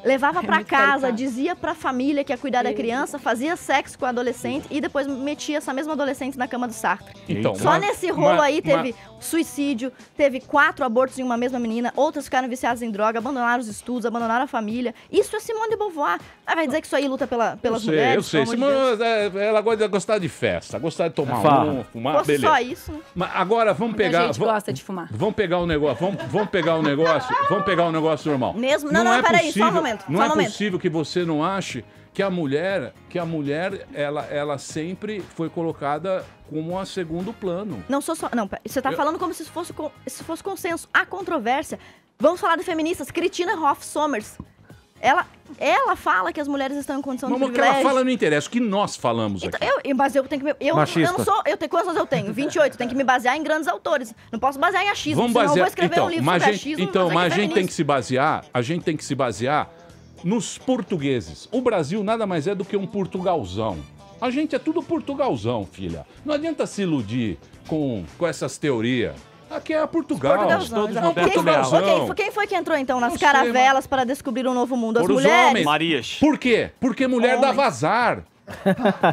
levava pra casa, dizia pra família que ia cuidar da criança, fazia sexo com a adolescente e depois metia essa mesma adolescente na cama do Sartre. Então, Só nesse rolo aí teve suicídio, teve 4 abortos em uma mesma menina, outras ficaram viciadas em droga, abandonaram os estudos, abandonaram a família. Isso é Simone de Beauvoir. Vai dizer que isso aí luta pelas mulheres? Eu sei. Simone, ela gosta de gostar de festa, gostar de tomar fumar, beleza. Só isso, né? Mas agora vamos pegar... A gente gosta de fumar. Vamos pegar o negócio, vamos pegar o negócio normal. Mesmo? Não, peraí, só um momento. Não é possível que você não ache que a mulher, ela sempre foi colocada como a segundo plano. Não, você tá falando como se fosse consenso. Há controvérsia. Vamos falar de feministas. Cristina Hoff Sommers. Ela fala que as mulheres estão em condição de privilégio. Mas o que ela fala não interessa, o que nós falamos aqui. Mas eu tenho que... Eu não sou... Quantos anos eu tenho? 28. Tenho que me basear em grandes autores. Não posso basear em achismo, senão eu vou escrever um livro sobre achismo. Então, mas a gente tem que se basear nos portugueses. O Brasil nada mais é do que um Portugalzão. A gente é tudo Portugalzão, filha. Não adianta se iludir com essas teorias. Aqui é Portugal. Quem foi que entrou, então, nas caravelas para descobrir um novo mundo? As mulheres? Homens. Marias. Por quê? Porque mulher dá vazar.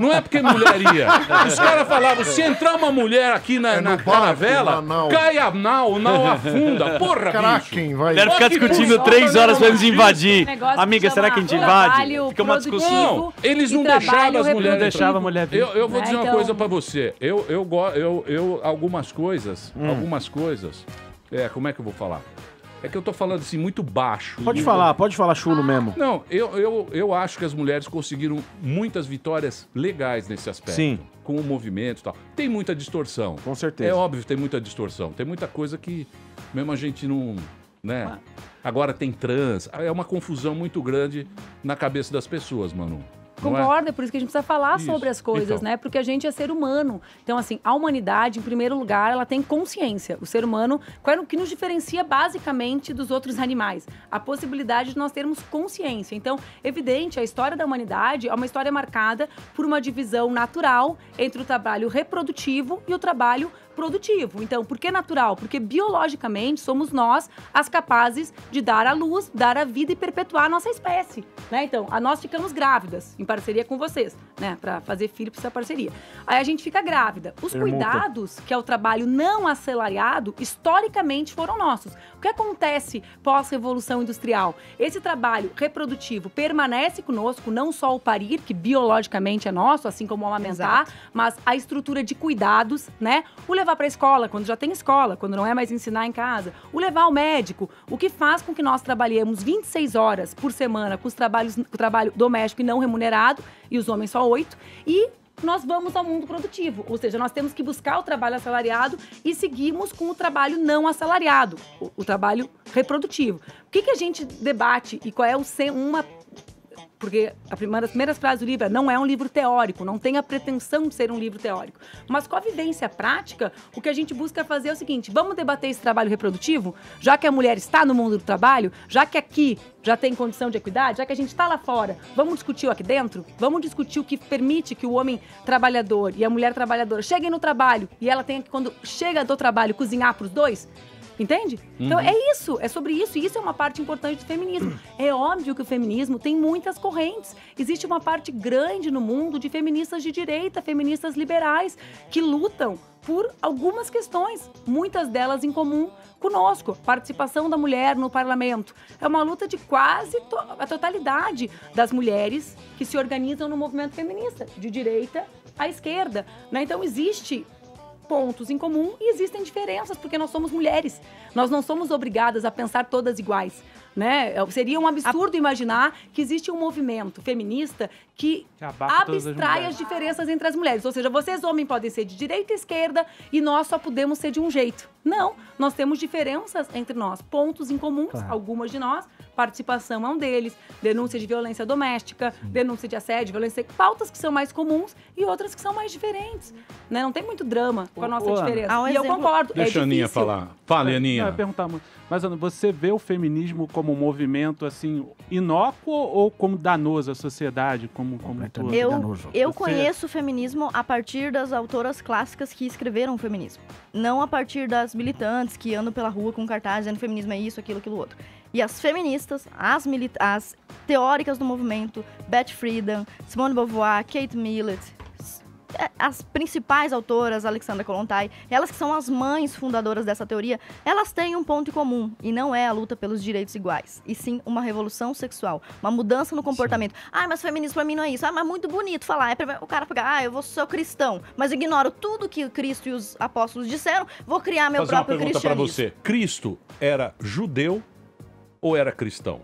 Não é porque mulher ia. Os caras falavam, se entrar uma mulher aqui na caravela, cai a nau afunda. Porra, bicho. Deve ficar discutindo 3 horas pra nos invadir. Amiga, será que a gente invade? Fica uma discussão. Não, eles não deixavam as mulheres. Não deixavam a mulher vir. Eu vou dizer uma coisa pra você. Algumas coisas... Como é que eu vou falar? É que eu tô falando assim, muito baixo. Pode falar chulo mesmo. Não, eu acho que as mulheres conseguiram muitas vitórias legais nesse aspecto. Sim. Com o movimento e tal. Tem muita distorção. Com certeza. É óbvio que tem muita distorção. Tem muita coisa que mesmo a gente não... né? Agora tem trans. É uma confusão muito grande na cabeça das pessoas, Manu. Concordo, é por isso que a gente precisa falar sobre as coisas, né? Porque a gente é ser humano. Então, assim, a humanidade, em primeiro lugar, ela tem consciência. O ser humano, qual é o que nos diferencia basicamente dos outros animais? A possibilidade de nós termos consciência. Então, evidente, a história da humanidade é uma história marcada por uma divisão natural entre o trabalho reprodutivo e o trabalho produtivo. Então, por que natural? Porque biologicamente somos nós as capazes de dar à luz, dar a vida e perpetuar a nossa espécie, né? Então, nós ficamos grávidas, em parceria com vocês, né? Para fazer filho precisa parceria. Aí a gente fica grávida. Os cuidados, que é o trabalho não assalariado, historicamente foram nossos. O que acontece pós-revolução industrial? Esse trabalho reprodutivo permanece conosco, não só o parir, que biologicamente é nosso, assim como o amamentar, mas a estrutura de cuidados, né? O levar para a escola, quando já tem escola, quando não é mais ensinar em casa. O levar ao médico, o que faz com que nós trabalhemos 26 horas por semana com o trabalho doméstico e não remunerado, e os homens só 8, e nós vamos ao mundo produtivo. Ou seja, nós temos que buscar o trabalho assalariado e seguimos com o trabalho não assalariado, o trabalho reprodutivo. O que a gente debate e qual é porque uma das primeiras frases do livro não é um livro teórico, não tem a pretensão de ser um livro teórico. Mas com a vivência prática, o que a gente busca fazer é o seguinte: vamos debater esse trabalho reprodutivo? Já que a mulher está no mundo do trabalho, já que aqui já tem condição de equidade, já que a gente está lá fora, vamos discutir o aqui dentro? Vamos discutir o que permite que o homem trabalhador e a mulher trabalhadora cheguem no trabalho e ela tenha que, quando chega do trabalho, cozinhar para os dois? Entende? Então é isso, é sobre isso, e isso é uma parte importante do feminismo. É óbvio que o feminismo tem muitas correntes. Existe uma parte grande no mundo de feministas de direita, feministas liberais, que lutam por algumas questões, muitas delas em comum conosco. Participação da mulher no parlamento. É uma luta de quase a totalidade das mulheres que se organizam no movimento feminista, de direita à esquerda, né? Então existe pontos em comum e existem diferenças, porque nós somos mulheres. Nós não somos obrigadas a pensar todas iguais, né? Seria um absurdo imaginar que existe um movimento feminista que abstrai as diferenças entre as mulheres. Ou seja, vocês, homens, podem ser de direita e esquerda e nós só podemos ser de um jeito. Não, nós temos diferenças entre nós, pontos em comum, algumas de nós, participação é um deles, denúncia de violência doméstica, denúncia de assédio, violência, pautas que são mais comuns e outras que são mais diferentes. Né? Não tem muito drama com a nossa diferença. E eu concordo, Deixa a Aninha falar. Fale, Aninha. Eu ia perguntar, mas Ana, você vê o feminismo como um movimento assim inócuo ou como danoso à sociedade, como todo? Eu conheço o feminismo a partir das autoras clássicas que escreveram o feminismo, não a partir das militantes que andam pela rua com cartazes dizendo feminismo é isso, aquilo, aquilo outro. E as feministas, as teóricas do movimento, Beth Friedan, Simone de Beauvoir, Kate Millett, as principais autoras, Alexandra Kollontai, elas que são as mães fundadoras dessa teoria, elas têm um ponto em comum, e não é a luta pelos direitos iguais, e sim uma revolução sexual, uma mudança no comportamento. Mas feminismo pra mim não é isso. Mas muito bonito falar. O cara pegar, eu sou cristão, mas ignoro tudo que Cristo e os apóstolos disseram, vou criar meu próprio cristianismo. Fazer uma pergunta pra você. Cristo era judeu ou era cristão?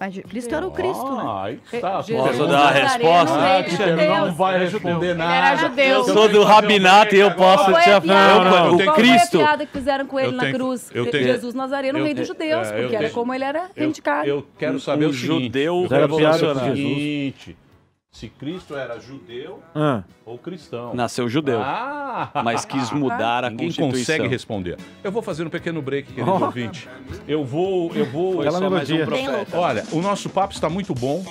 Mas Cristo era o Cristo, né? Aí está. Posso dar a resposta? Não vai responder nada. Ele era judeu. Eu sou do rabinato e eu posso te afirmar. Qual Cristo. foi a piada que fizeram com ele na cruz? Jesus Nazareno, rei dos judeus, porque era como ele era reivindicado. Eu quero saber o seguinte. Judeu seguinte. Se Cristo era judeu ou cristão. Nasceu judeu, mas quis mudar a Ninguém Constituição. consegue responder. Eu vou fazer um pequeno break, querido ouvinte. Eu vou... Foi só mais um profeta. Olha, o nosso papo está muito bom.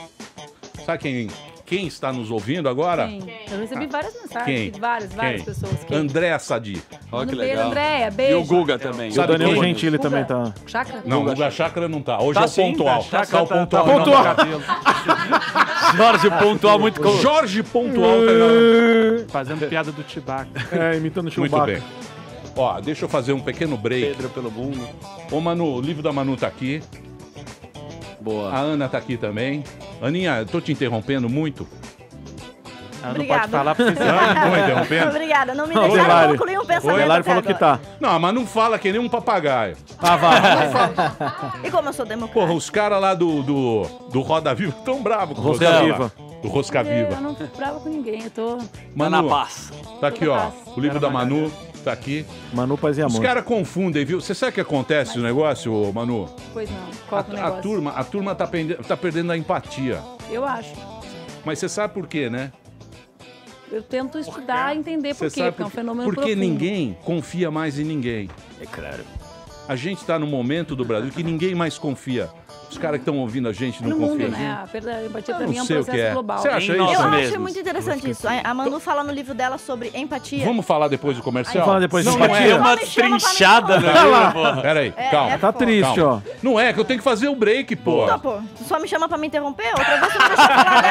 Sabe quem está nos ouvindo agora? Eu recebi várias mensagens de várias pessoas. Andréa Sadi. Olha que legal. Andréa, beijo. E o Guga também. E o Daniel Gentili também tá. Chakra? Não, o Guga Chakra não tá. Hoje Tá é o sim, pontual. tá. Tá o pontual. Jorge Pontual, muito Jorge Pontual. Fazendo piada do Chewbacca. Imitando o Muito Chewbacca. bem. Ó, deixa eu fazer um pequeno break. Pedro pelo mundo. Ô, Manu, o livro da Manu tá aqui. Boa. A Ana tá aqui também. Aninha, eu tô te interrompendo muito. Ela não pode falar porque você Não interrompendo? Obrigada, não me deixaram concluir um pensamento. O Hilário falou que tá. Não, mas não fala que nem um papagaio. E como eu sou democrata? Porra, os caras lá do Roda Viva tão bravos com Rosca você. Viva. Do Rosca Eu Viva. não tô brava com ninguém, eu tô... Manu, na paz. Tá aqui, Tô na ó. paz. O livro da Manu tá aqui. Manu, paz e Os amor. caras confundem, viu? Você sabe o que acontece o negócio, ô, Manu? Pois não, qual que é o negócio? A turma tá perdendo a empatia. Eu acho. Mas você sabe por quê, né? Eu tento estudar e entender Você por quê, sabe porque é um fenômeno Porque profundo. ninguém confia mais em ninguém. É claro. A gente tá num momento do Brasil que ninguém mais confia. Os caras que estão ouvindo a gente não No mundo, confiam. né? A perda da empatia pra Eu mim é não um sei o que processo é. global. Você acha Em isso? Eu mesmos. acho muito interessante isso. A Manu fala no livro dela sobre empatia. Vamos falar depois do comercial? Vamos falar depois do Não, comercial. não É uma trinchada, né? Peraí, calma. Tá triste, ó. Não é que eu tenho que fazer o break, pô. Então, pô, tu só me chama pra me interromper? Outra vez você me deixa falar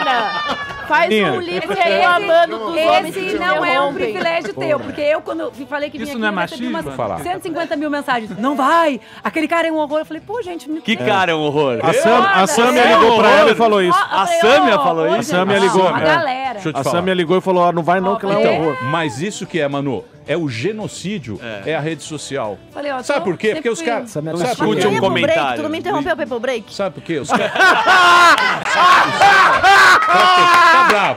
dessa. Faz um livro reclamando dos homens que Esse te não é um interrompem. privilégio teu, porque eu, quando eu falei que vinha Isso aqui, não é eu recebi machismo? umas Falar. 150 mil mensagens. Não vai! Aquele cara é um horror. Eu falei, pô, gente... Me... Que cara é um horror. A Sâmia ligou pra ela e falou isso. A Sâmia falou isso? A Sâmia ligou. A galera. Deixa eu te A falar. Sâmia ligou e falou, ó, não vai não, que ela é um horror. Mas isso que é, Manu, é o genocídio, é a rede social. Falei, ó, Sabe tô por quê? Porque os sempre caras... Sâmia Não tá escute Eu escutando. ia um pro break, comentário. tu não me interrompeu pra ir pro break? Sabe por quê? Os caras... Tá brava.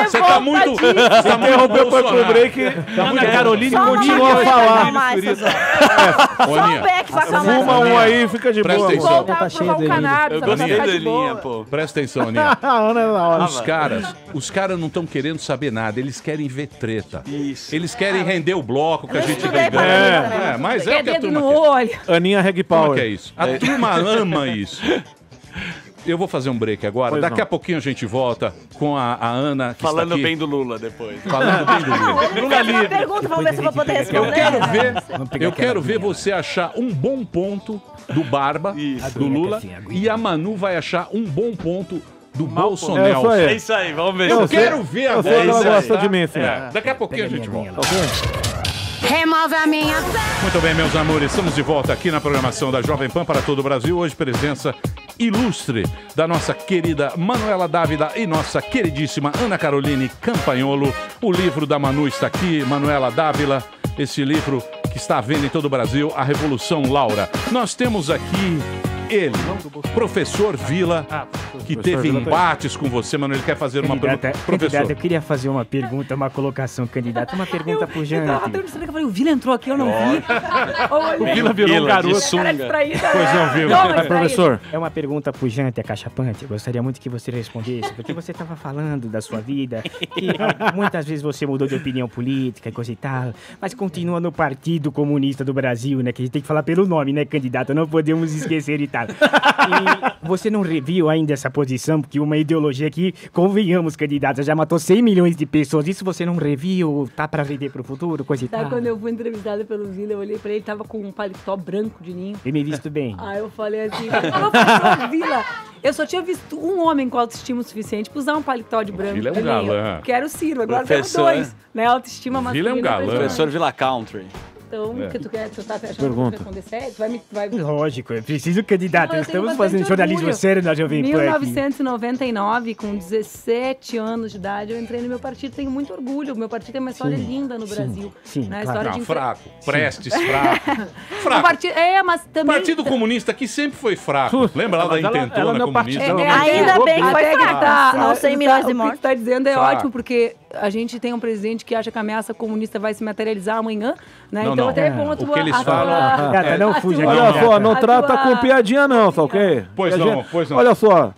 Você tá muito... Você tá muito Interrompeu pra ir pro Bolsonaro. break. Ana Caroline Só uma continua coisa a pra falar. acalmar essas horas. Ô, Só Aninha, um beck pra acalmar Fuma essas um aí, fica de Presta boa. atenção. amor. Voltar a provar o cannabis, Eu ela vai gostei ficar da de boa. linha, pô. Presta atenção, Aninha. A Ana é da hora. Os caras não estão querendo saber nada, eles querem ver treta. Isso. Eles querem render o bloco que a Eu gente estudei vem pra ganhando. isso, né? Mas é Quer o que a dedo turma no quer. olho. Aninha Reg Como Power. que é isso? A turma ama isso. Eu vou fazer um break agora. Pois Daqui não. a pouquinho a gente volta com a Ana, que Falando está aqui. bem do Lula depois. Falando bem do Lula. Lula livre. Pergunta, vamos ver se eu vou poder responder. Eu quero ver você achar um bom ponto do Barba, do Lula, e a Manu vai achar um bom ponto do Bolsonaro. É É isso aí, vamos ver. Eu se quero ver Eu agora. sei que ela isso aí, gosta tá? de mim, filho. É, daqui a pouquinho a gente volta. Remove a minha. Muito bem, meus amores, estamos de volta aqui na programação da Jovem Pan para todo o Brasil. Hoje, presença ilustre da nossa querida Manuela Dávila e nossa queridíssima Ana Caroline Campagnolo. O livro da Manu está aqui, Manuela Dávila, esse livro que está à venda em todo o Brasil, A Revolução Laura. Nós temos aqui ele, professor Vila, que teve Vila tá aí. embates com você, mano. Ele quer fazer uma pergunta. Professor. Candidato, eu queria fazer uma pergunta, uma colocação, candidato. Uma pergunta pro Jante. Eu falei, o Vila entrou aqui, eu não vi. O Vila virou um garoto. Pois não, Vila. Mas, professor, é uma pergunta pro Jante, acachapante. Eu gostaria muito que você respondesse, porque você estava falando da sua vida, que muitas vezes você mudou de opinião política e coisa e tal, mas continua no Partido Comunista do Brasil, né? Que a gente tem que falar pelo nome, né, candidato? Não podemos esquecer e tal. E você não reviu ainda essa posição, porque uma ideologia que, convenhamos, candidato, já matou 100 milhões de pessoas. Isso você não reviu? Tá pra rever pro futuro, coisa e tal? Sabe, quando eu fui entrevistada pelo Vila, eu olhei pra ele, tava com um paletó branco de ninho. E me visto bem. Aí eu falei assim, professor Vila, eu só tinha visto um homem com autoestima suficiente pra usar um paletó de branco. Vila é um galã. Que era o Ciro, agora temos Professor, dois, né? Autoestima masculina. Vila é um galã. Professor Vila Country. Então, o que tu quer? Tu tá achando Pergunta. que tu vai responder sério? Tu vai... Lógico, é preciso candidato. Não, eu Estamos tenho fazendo bastante jornalismo orgulho. sério na Jovem Pan. 1999, com 17 anos de idade, eu entrei no meu partido. Tenho muito orgulho. O meu partido tem uma história linda no Brasil. Sim, né? claro. História Não, de fraco. Prestes, fraco. O Fraco. partido, mas O também... Partido Comunista aqui sempre foi fraco. Lembra lá da intentona comunista? Ainda bem que foi fraco. Não 100 milhões de O que mortes. tu tá dizendo é Fraco. ótimo, porque a gente tem um presidente que acha que a ameaça comunista vai se materializar amanhã, né? Não, então não. até ponto O que eles falam... Não fuja Olha aqui. só, não trata com piadinha não, tá ok? Pois A não, gente- pois não. Olha só,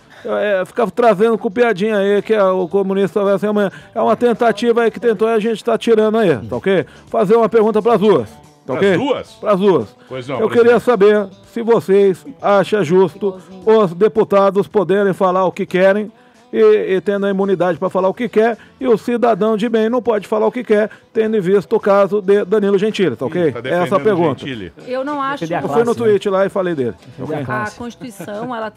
fica trazendo com piadinha aí que o comunista vai ser amanhã. É uma tentativa aí que tentou e a gente tá tirando aí, tá ok? Fazer uma pergunta pras duas, tá ok? Pras duas? Pras duas. Pois não, Eu presidente. queria saber se vocês acham justo os deputados poderem falar o que querem e tendo a imunidade para falar o que quer, e o cidadão de bem não pode falar o que quer, tendo em vista o caso de Danilo Gentili, tá ok? Tá Essa é a defendendo pergunta. Gentili. Eu não acho... Eu fui no tweet lá e falei dele. ok? A Constituição, ela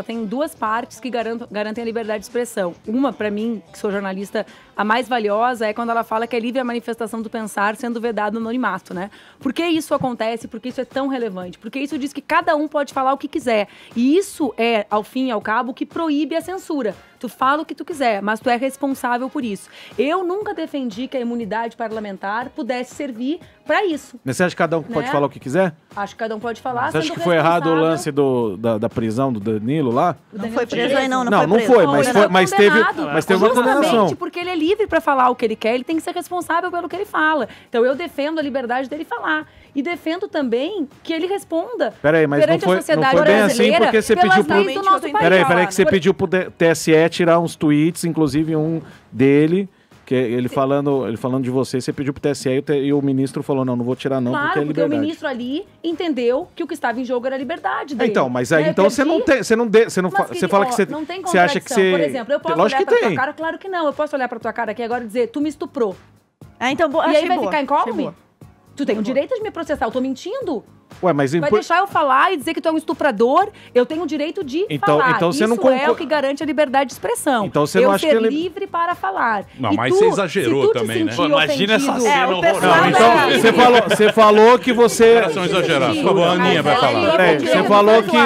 tem duas partes que garantem a liberdade de expressão. Uma, para mim, que sou jornalista, a mais valiosa é quando ela fala que é livre a manifestação do pensar sendo vedado no anonimato, né? Por que isso acontece? Por que isso é tão relevante? Porque isso diz que cada um pode falar o que quiser. E isso é, ao fim e ao cabo, o que proíbe a censura. Tu fala o que tu quiser, mas tu é responsável por isso. Eu nunca defendi que a imunidade parlamentar pudesse servir para isso. Mas você acha que cada um pode Né? falar o que quiser? Acho que cada um pode falar. Você acha sendo que foi errado o responsável. lance da prisão do Danilo lá? Não foi preso aí, não. Não, Não não foi foi, preso. mas, Ele foi, foi mas teve uma Justamente condenação. porque ele é livre para falar o que ele quer, ele tem que ser responsável pelo que ele fala. Então eu defendo a liberdade dele falar. E defendo também que ele responda Peraí, mas não perante a foi, não sociedade foi bem assim brasileira porque você pelas pediu pro... leis do nosso país. Peraí, que você pediu pro TSE tirar uns tweets, inclusive um dele, que ele falando de você, você pediu pro TSE e o ministro falou, não vou tirar não, Claro, porque é porque o liberdade. ministro ali entendeu que o que estava em jogo era a liberdade dele. Então, mas aí Né? então Eu você não perdi- tem, você fala que você não tem você acha que contradição. você Por exemplo, eu posso lógico olhar que pra tua tem. cara? Claro que não. Eu posso olhar pra tua cara aqui agora e dizer, tu me estuprou. Então, E aí achei vai boa, ficar achei incólume? boa. Tu tem o direito de me processar, eu tô mentindo? Ué, mas Vai deixar eu falar e dizer que tu é um estuprador? Eu tenho o direito de Então- falar. então você Isso não é o que garante a liberdade de expressão. Então você não eu acha ser que ele- livre para falar. Não, E mas tu, você exagerou se tu te também, né? sentir Pô, imagina essa ofendido- cena o pessoal Não, então você falou que você Elas são exageradas. Por favor, a Aninha vai falar. Você falou que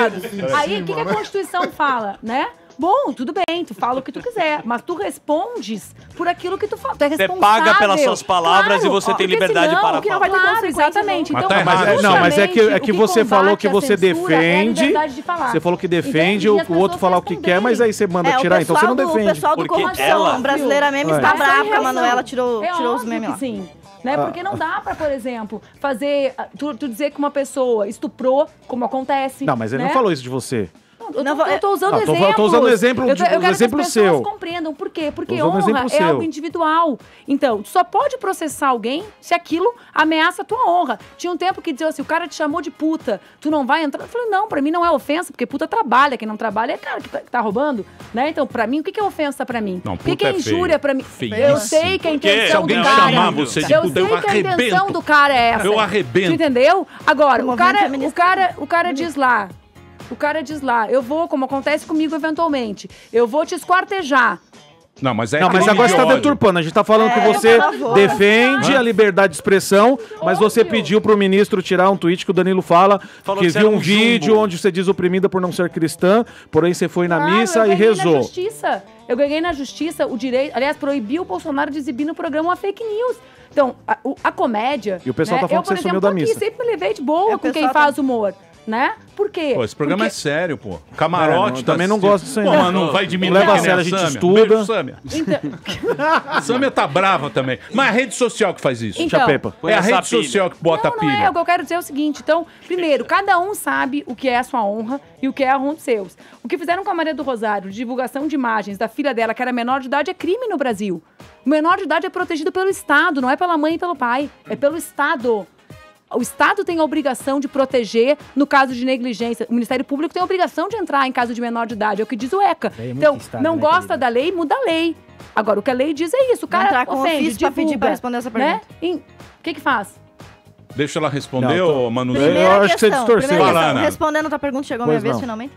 Aí o que a Constituição fala, né? Bom, tudo bem, tu fala o que tu quiser, mas tu respondes por aquilo que tu fala. Tu é Você responsável. paga pelas suas palavras e você tem porque liberdade senão, para que não falar. vai ter consequências, exatamente. Mas Então, tá errado. Não, mas é que justamente, você falou que combate você a censura é a defende. liberdade de falar. Você falou que defende Entende? E o as outro pessoas falar o que quer, mas aí você manda tirar, então você não defende. O pessoal do Corrupção Brasileira Memes É. tá Essa bravo que a reação. Manuela tirou É os óbvio memes que lá. sim. Né? Ah. Porque não dá pra, por exemplo, fazer. Tu dizer que uma pessoa estuprou, como acontece. Não, mas ele né? não falou isso de você. Eu tô usando Não, exemplos. eu tô usando exemplo Eu de- quero que as exemplo pessoas seu. compreendam por quê. Porque Tô usando honra exemplo é seu. algo individual. Então, tu só pode processar alguém se aquilo ameaça a tua honra. Tinha um tempo que dizia assim, o cara te chamou de puta, tu não vai entrar? Eu falei, não, pra mim não é ofensa, porque puta trabalha, quem não trabalha é cara que tá roubando, né? Então, pra mim, o que é ofensa pra mim? Não, o que puta é é injúria feio. pra mim? Feíssimo. Eu sei que a Por quê? intenção Se alguém do cara... chamar você de eu puta, sei eu que a intenção arrebento. do cara é essa. Eu arrebento. Tu entendeu? Agora, O o cara diz lá, eu vou, como acontece comigo eventualmente, eu vou te esquartejar. Não, mas é Não, mas crime agora de você tá ódio. deturpando. A gente tá falando que você defende a liberdade de expressão, mas você pediu pro ministro tirar um tweet que o Danilo fala, Falou que que você viu era um um vídeo jumbo. onde você diz oprimida por não ser cristã, porém você foi na Claro, missa eu e ganhei rezou. Na justiça. Eu ganhei na justiça o direito, aliás, proibiu o Bolsonaro de exibir no programa uma fake news. Então, a comédia... E o pessoal tá falando eu, que você por sumiu exemplo, da tô aqui, missa. sempre me levei de boa É, o com quem pessoal faz humor. né? Por quê? Pô, esse programa é sério, pô. Camarote. Também não gosto disso aí. Pô, não. mas não vai diminuir. Não leva a que nem sério, a gente Sâmia. estuda. Beijo, Sâmia. A Sâmia tá brava também. Mas é a rede social que faz isso. Então, Chapepa. É a rede social que bota a Não pilha. é, o que eu quero dizer é o seguinte. Então, primeiro, cada um sabe o que é a sua honra e o que é a honra dos seus. O que fizeram com a Maria do Rosário, de divulgação de imagens da filha dela, que era menor de idade, é crime no Brasil. O menor de idade é protegido pelo Estado, não é pela mãe e pelo pai. É pelo Estado. O Estado tem a obrigação de proteger no caso de negligência. O Ministério Público tem a obrigação de entrar em caso de menor de idade. É o que diz o ECA. Então, estado, não né, gosta da lei, muda a lei. Agora, o que a lei diz é isso. O cara entrar com ofende, ofício pra divulga, pedir pra responder essa pergunta. né? O que faz? Deixa ela responder, ô Manu. Primeira questão, Fala, Ana. respondendo a tua pergunta, chegou a minha Pois vez não. finalmente.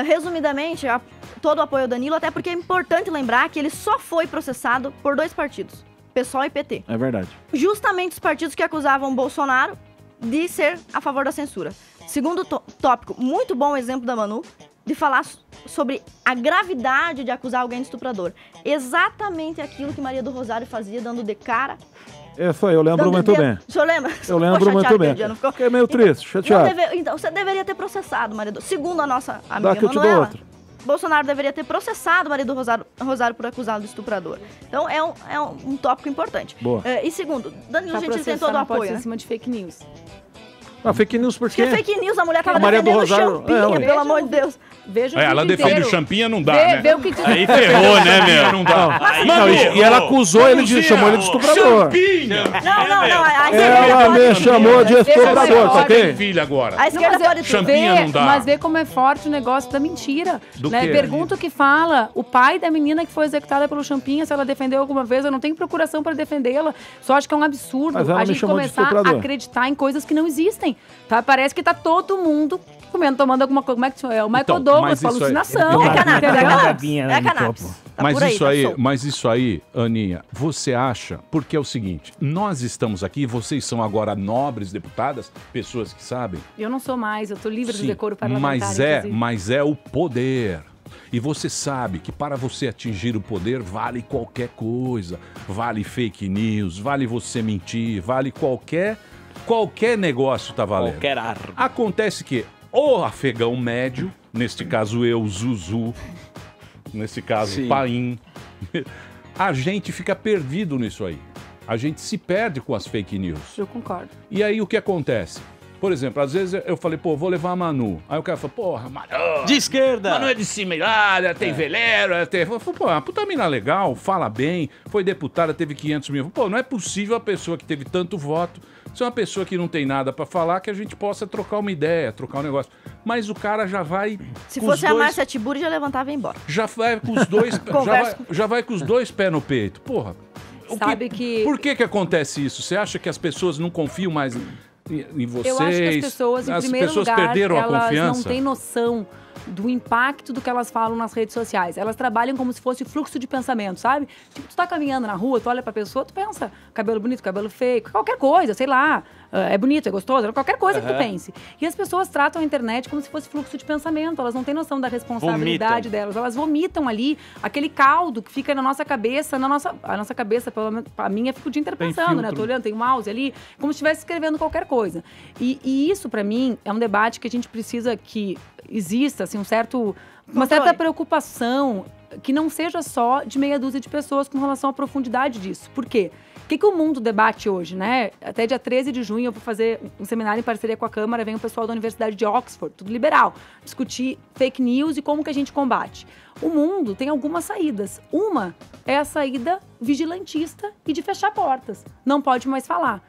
Resumidamente, todo o apoio ao Danilo, até porque é importante lembrar que ele só foi processado por 2 partidos, PSOL e PT. É verdade. Justamente os partidos que acusavam o Bolsonaro de ser a favor da censura. Segundo tópico, muito bom exemplo da Manu, de falar sobre a gravidade de acusar alguém de estuprador. Exatamente aquilo que Maria do Rosário fazia, dando de cara. Foi, eu lembro muito bem. O senhor lembra? Eu lembro muito bem. Fiquei meio triste, chateado. Então, você deveria ter processado, Maria do... Segundo a nossa amiga Dá que eu te dou Manuela, outro. Bolsonaro deveria ter processado Maria do Rosário por acusá-lo de estuprador. Então, é um tópico importante. Boa. E segundo, Danilo Pra Gentili tem processar, todo o não pode apoio, ser né? em cima de fake news. Fake news por quê? Porque fake news, a mulher tava A Maria do defendendo Rosário- Champinha, pelo amor de Deus. Veja Ela defende o Champinha, não dá, Vê- né? vê o que diz. Aí ferrou, né, meu? Não dá. Aí Não, ferrou. e ela acusou ele de... chamou ele de estuprador. Champinha! Não. Ela me chamou de estuprador, tá ok? Filha agora. A esquerda mas pode Champinha não dá. Mas vê como é forte o negócio da mentira. Do né? quê? Pergunta o que fala. O pai da menina que foi executada pelo Champinha, se ela defendeu alguma vez, eu não tenho procuração para defendê-la. Só acho que é um absurdo Mas ela a me gente chamou de começar a estuprador. acreditar em coisas que não existem. Tá? Parece que tá todo mundo comendo, tomando alguma coisa. Como é que é? O Michael Então, Douglas, mas com isso aí- alucinação. É cannabis. É cannabis. Tá Mas por aí, isso tá aí, solto. mas isso aí, Aninha, você acha? Porque é o seguinte, nós estamos aqui, vocês são agora nobres deputadas, pessoas que sabem. Eu não sou mais, eu tô livre do Sim, decoro parlamentar. inclusive. mas é o poder. E você sabe que para você atingir o poder vale qualquer coisa. Vale fake news, vale você mentir, vale qualquer negócio tá valendo. Qualquer arma. Acontece que o afegão médio, neste caso eu, Zuzu, nesse caso Sim. Paim, a gente fica perdido nisso aí. A gente se perde com as fake news. Eu concordo. E aí o que acontece? Por exemplo, às vezes eu falei, pô, vou levar a Manu. Aí o cara fala, porra, Manu. De esquerda. Manu é de cima, ela tem velero, ela tem... Eu falei, pô, a puta mina legal, fala bem, foi deputada, teve 500 mil. Pô, não é possível a pessoa que teve tanto voto ser uma pessoa que não tem nada pra falar, que a gente possa trocar uma ideia, trocar um negócio. Mas o cara já vai... Se com fosse os a dois- Márcia Tiburi, já levantava e ia embora. Já vai com os dois... Conversa. já vai com os dois pés no peito. Porra. Sabe que... Por que acontece isso? Você acha que as pessoas não confiam mais em vocês? Eu acho que as pessoas, em primeiro pessoas lugar, perderam a elas confiança? não têm noção do impacto do que elas falam nas redes sociais. Elas trabalham como se fosse fluxo de pensamento, sabe? Tipo, tu tá caminhando na rua, tu olha pra pessoa, tu pensa cabelo bonito, cabelo feio, qualquer coisa, sei lá, é bonito, é gostoso, qualquer coisa que tu pense. E as pessoas tratam a internet como se fosse fluxo de pensamento, elas não têm noção da responsabilidade delas, elas vomitam ali aquele caldo que fica na nossa cabeça, a nossa cabeça, pelo menos a minha, fica o dia inteiro Tem pensando, né? filtro. Tô olhando, tem um mouse ali, como se estivesse escrevendo qualquer coisa. E isso, pra mim, é um debate que a gente precisa que exista, assim, uma certa preocupação que não seja só de meia dúzia de pessoas com relação à profundidade disso. Por quê? O que o mundo debate hoje, né? Até dia 13 de junho eu vou fazer um seminário em parceria com a Câmara, vem o pessoal da Universidade de Oxford, tudo liberal, discutir fake news e como que a gente combate. O mundo tem algumas saídas. Uma é a saída vigilantista e de fechar portas. Não pode mais falar.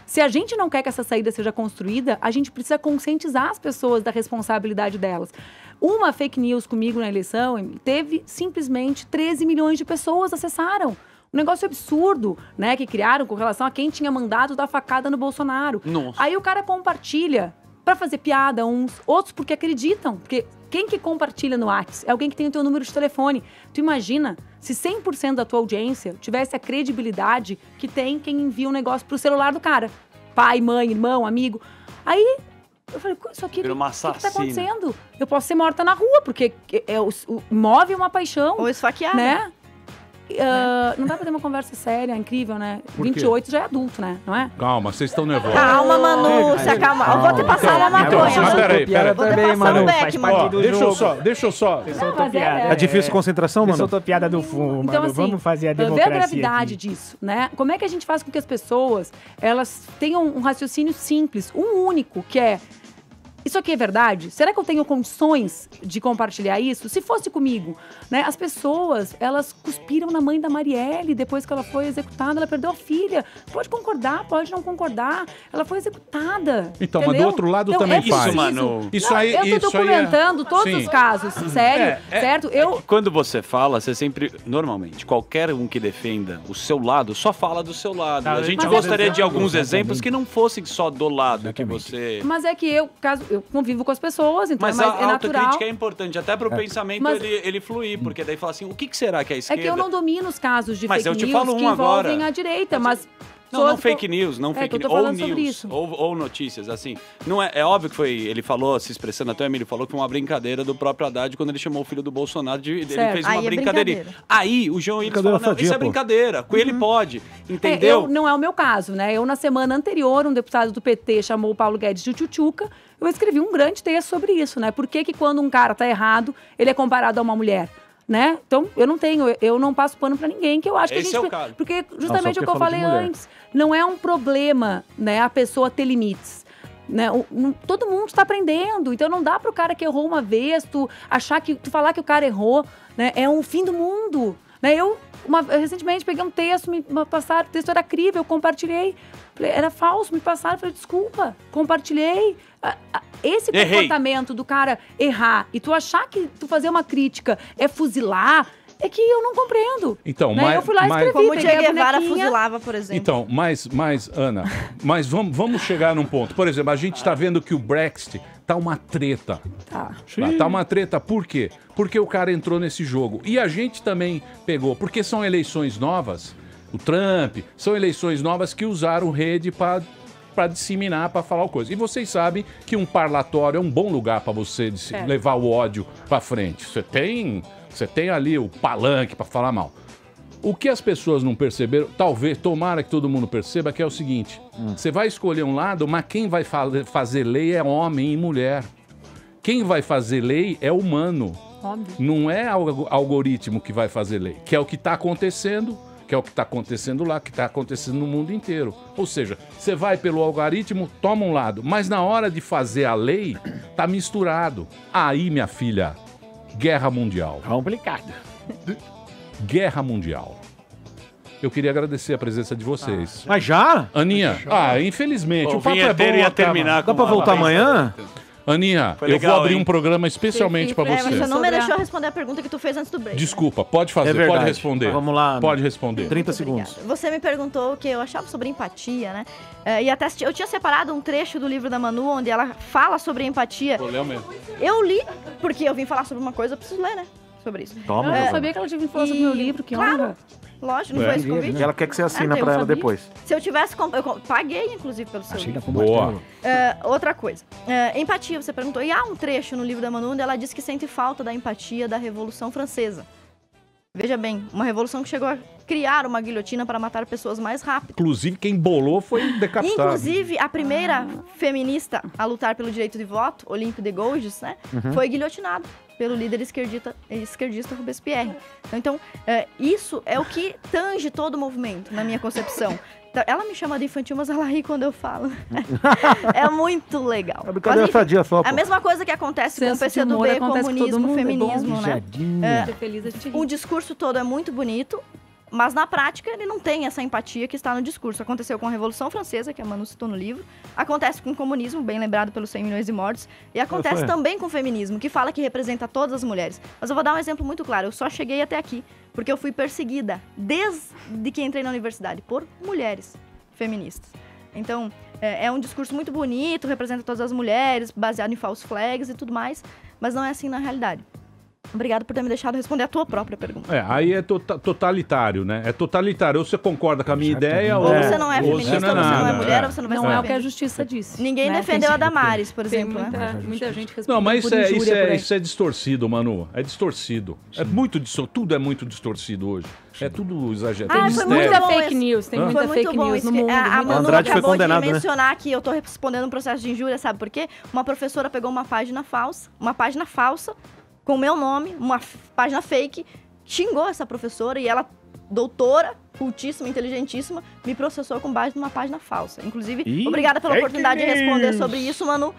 Se a gente não quer que essa saída seja construída, a gente precisa conscientizar as pessoas da responsabilidade delas. Uma fake news comigo na eleição teve simplesmente 13 milhões de pessoas acessaram. Um negócio absurdo, né, que criaram com relação a quem tinha mandado dar facada no Bolsonaro. Nossa. Aí o cara compartilha pra fazer piada uns, outros porque acreditam. Porque quem que compartilha no WhatsApp é alguém que tem o teu número de telefone. Tu imagina se 100% da tua audiência tivesse a credibilidade que tem quem envia um negócio pro celular do cara. Pai, mãe, irmão, amigo. Aí eu falei, isso aqui, Vira uma o que tá assassina. acontecendo? Eu posso ser morta na rua, porque move uma paixão. Ou esfaqueada. Né? Não dá pra ter uma conversa séria, incrível, né? Por quê? 28 já é adulto, né? Não é? Calma, vocês estão nervosos. Calma, Manu, se acalma. Eu vou te passar uma maconha. Mas peraí. Vou te passar um beck, Manu. Deixa eu só. É difícil concentração, mano? Soltou piada do fumo, Então, mano. assim, Vamos fazer a Vê democracia a gravidade disso, né? Como é que a gente faz com que as pessoas, elas tenham um raciocínio simples, um único, que é: isso aqui é verdade? Será que eu tenho condições de compartilhar isso? Se fosse comigo, né? As pessoas, elas cuspiram na mãe da Marielle depois que ela foi executada, ela perdeu a filha. Pode concordar, pode não concordar. Ela foi executada. Então, entendeu? mas do outro lado Então, também é faz. isso, Manu. Isso aí, eu tô documentando todos Sim. os casos, sério, certo? Quando você fala, você sempre, normalmente, qualquer um que defenda o seu lado, só fala do seu lado. A gente Mas gostaria de exatamente. alguns exemplos que não fossem só do lado que você... Mas é que eu convivo com as pessoas, então Mas é a natural. autocrítica é importante, até para o pensamento Mas- ele fluir, porque daí fala assim, o que será que é a É esquerda... que eu não domino os casos de Mas fake eu te news falo um que envolvem agora. a direita, mas... Não fake news, não É, fake que eu tô news, ou falando sobre news, isso. ou notícias, assim. Não é óbvio que foi, ele falou, se expressando, até o Emílio falou que foi uma brincadeira do próprio Haddad quando ele chamou o filho do Bolsonaro, ele Certo. fez uma Aí é brincadeirinha. brincadeira. Aí o João Willis Brincadeira falou, não, sadia, isso é pô. brincadeira, com ele pode, entendeu? Não é o meu caso, né? Eu, na semana anterior, um deputado do PT chamou o Paulo Guedes de tchutchuca. Eu escrevi um grande texto sobre isso, né? Por que quando um cara tá errado, ele é comparado a uma mulher? Né? Então, eu não passo pano pra ninguém, que eu acho que Esse a gente... é o caso. Porque Não, justamente só o que eu porque falei falou de mulher. antes, não é um problema, né, a pessoa ter limites. Né? Todo mundo está aprendendo, então não dá pro cara que errou uma vez, tu falar que o cara errou, né, é um fim do mundo. Né? Eu recentemente peguei um texto, me passaram, o texto era crível, eu compartilhei, era falso, me passaram, falei, desculpa, compartilhei. Esse comportamento do cara errar e tu achar que tu fazer uma crítica é fuzilar, é que eu não compreendo. Então, né? Eu fui lá e escrevi, Como o peguei a Che Guevara bonequinha. fuzilava, por exemplo. Então, Ana, mas vamos chegar num ponto. Por exemplo, a gente está vendo que o Brexit tá uma treta. Tá uma treta, por quê? Porque o cara entrou nesse jogo. E a gente também pegou, porque são eleições novas, o Trump, são eleições novas que usaram rede para disseminar, para falar coisa. E vocês sabem que um parlatório é um bom lugar para você levar o ódio para frente. Você tem ali o palanque para falar mal. O que as pessoas não perceberam, talvez, tomara que todo mundo perceba, que é o seguinte: você vai escolher um lado, mas quem vai fazer lei é homem e mulher. Quem vai fazer lei é humano. Óbvio. Não é algoritmo que vai fazer lei, que é o que está acontecendo, que é o que está acontecendo lá, que está acontecendo no mundo inteiro. Ou seja, você vai pelo algoritmo, toma um lado, mas na hora de fazer a lei, tá misturado. Aí, minha filha, guerra mundial. Complicado. Guerra mundial. Eu queria agradecer a presença de vocês. Mas já? Aninha, infelizmente, o papo é bom. vinheteiro ia terminar Dá pra voltar amanhã? Aninha, Foi eu legal, vou abrir hein? um programa especialmente para Mas você. você não me deixou responder a pergunta que tu fez antes do break. Desculpa, pode fazer, É verdade. pode responder. Vamos lá. Pode responder. 30 segundos. Você me perguntou o que eu achava sobre empatia, né? E até eu tinha separado um trecho do livro da Manu, onde ela fala sobre empatia. Vou ler o mesmo. Eu li, porque eu vim falar sobre uma coisa, eu preciso ler, né? Sobre isso. Toma, Eu Giovana. não sabia que ela tinha vindo falar sobre o meu livro, que honra. Lógico, não foi esse convite? E ela quer que você assina eu pra ela sabia. depois. Se eu tivesse... Eu paguei, inclusive, pelo seu livro. Boa. Outra coisa. Empatia, você perguntou. E há um trecho no livro da Manu onde ela diz que sente falta da empatia da Revolução Francesa. Veja bem, uma revolução que chegou a criar uma guilhotina para matar pessoas mais rápido. Inclusive, quem bolou foi decapitado. Inclusive, a primeira feminista a lutar pelo direito de voto, Olympe de Gouges, né, foi guilhotinada pelo líder esquerdista Robespierre. Então, isso é o que tange todo o movimento, na minha concepção. Ela me chama de infantil, mas ela ri quando eu falo. É muito legal. É brincadeira sadia só, pô. A mesma coisa que acontece com o Senso de humor PCdoB, acontece com todo comunismo, mundo, é feminismo, bom. né? Ser feliz, a gente ri. O discurso todo é muito bonito, mas na prática ele não tem essa empatia que está no discurso. Aconteceu com a Revolução Francesa, que a Manu citou no livro, acontece com o comunismo, bem lembrado pelos 100 milhões de mortos, e acontece também com o feminismo, que fala que representa todas as mulheres. Mas eu vou dar um exemplo muito claro, eu só cheguei até aqui porque eu fui perseguida desde que entrei na universidade por mulheres feministas. Então, é um discurso muito bonito, representa todas as mulheres, baseado em false flags e tudo mais, mas não é assim na realidade. Obrigada por ter me deixado responder a tua própria pergunta. Aí é totalitário, né? É totalitário. Ou você concorda com a minha ideia, Ou você não é feminista, ou você não é mulher, ou você não vai Não ser é o que a justiça disse. Ninguém né? defendeu Tem- a Damares, por Tem exemplo. muita gente respondendo Não, mas por injúria por aí. isso é distorcido, Manu. É distorcido. É muito distorcido. Tudo é muito distorcido hoje. É tudo exagerado. Ah, Tem foi mistério. muito bom fake esse- news, tem Foi muita muito fake bom news isso no que- mundo. A muito Manu Andrade foi acabou condenado, de né? mencionar que eu tô respondendo um processo de injúria, sabe por quê? Uma professora pegou uma página falsa, com o meu nome, uma página fake, xingou essa professora e ela, doutora, cultíssima, inteligentíssima, me processou com base numa página falsa. Inclusive, Ih, obrigada pela fake oportunidade de responder news. sobre isso, Manu.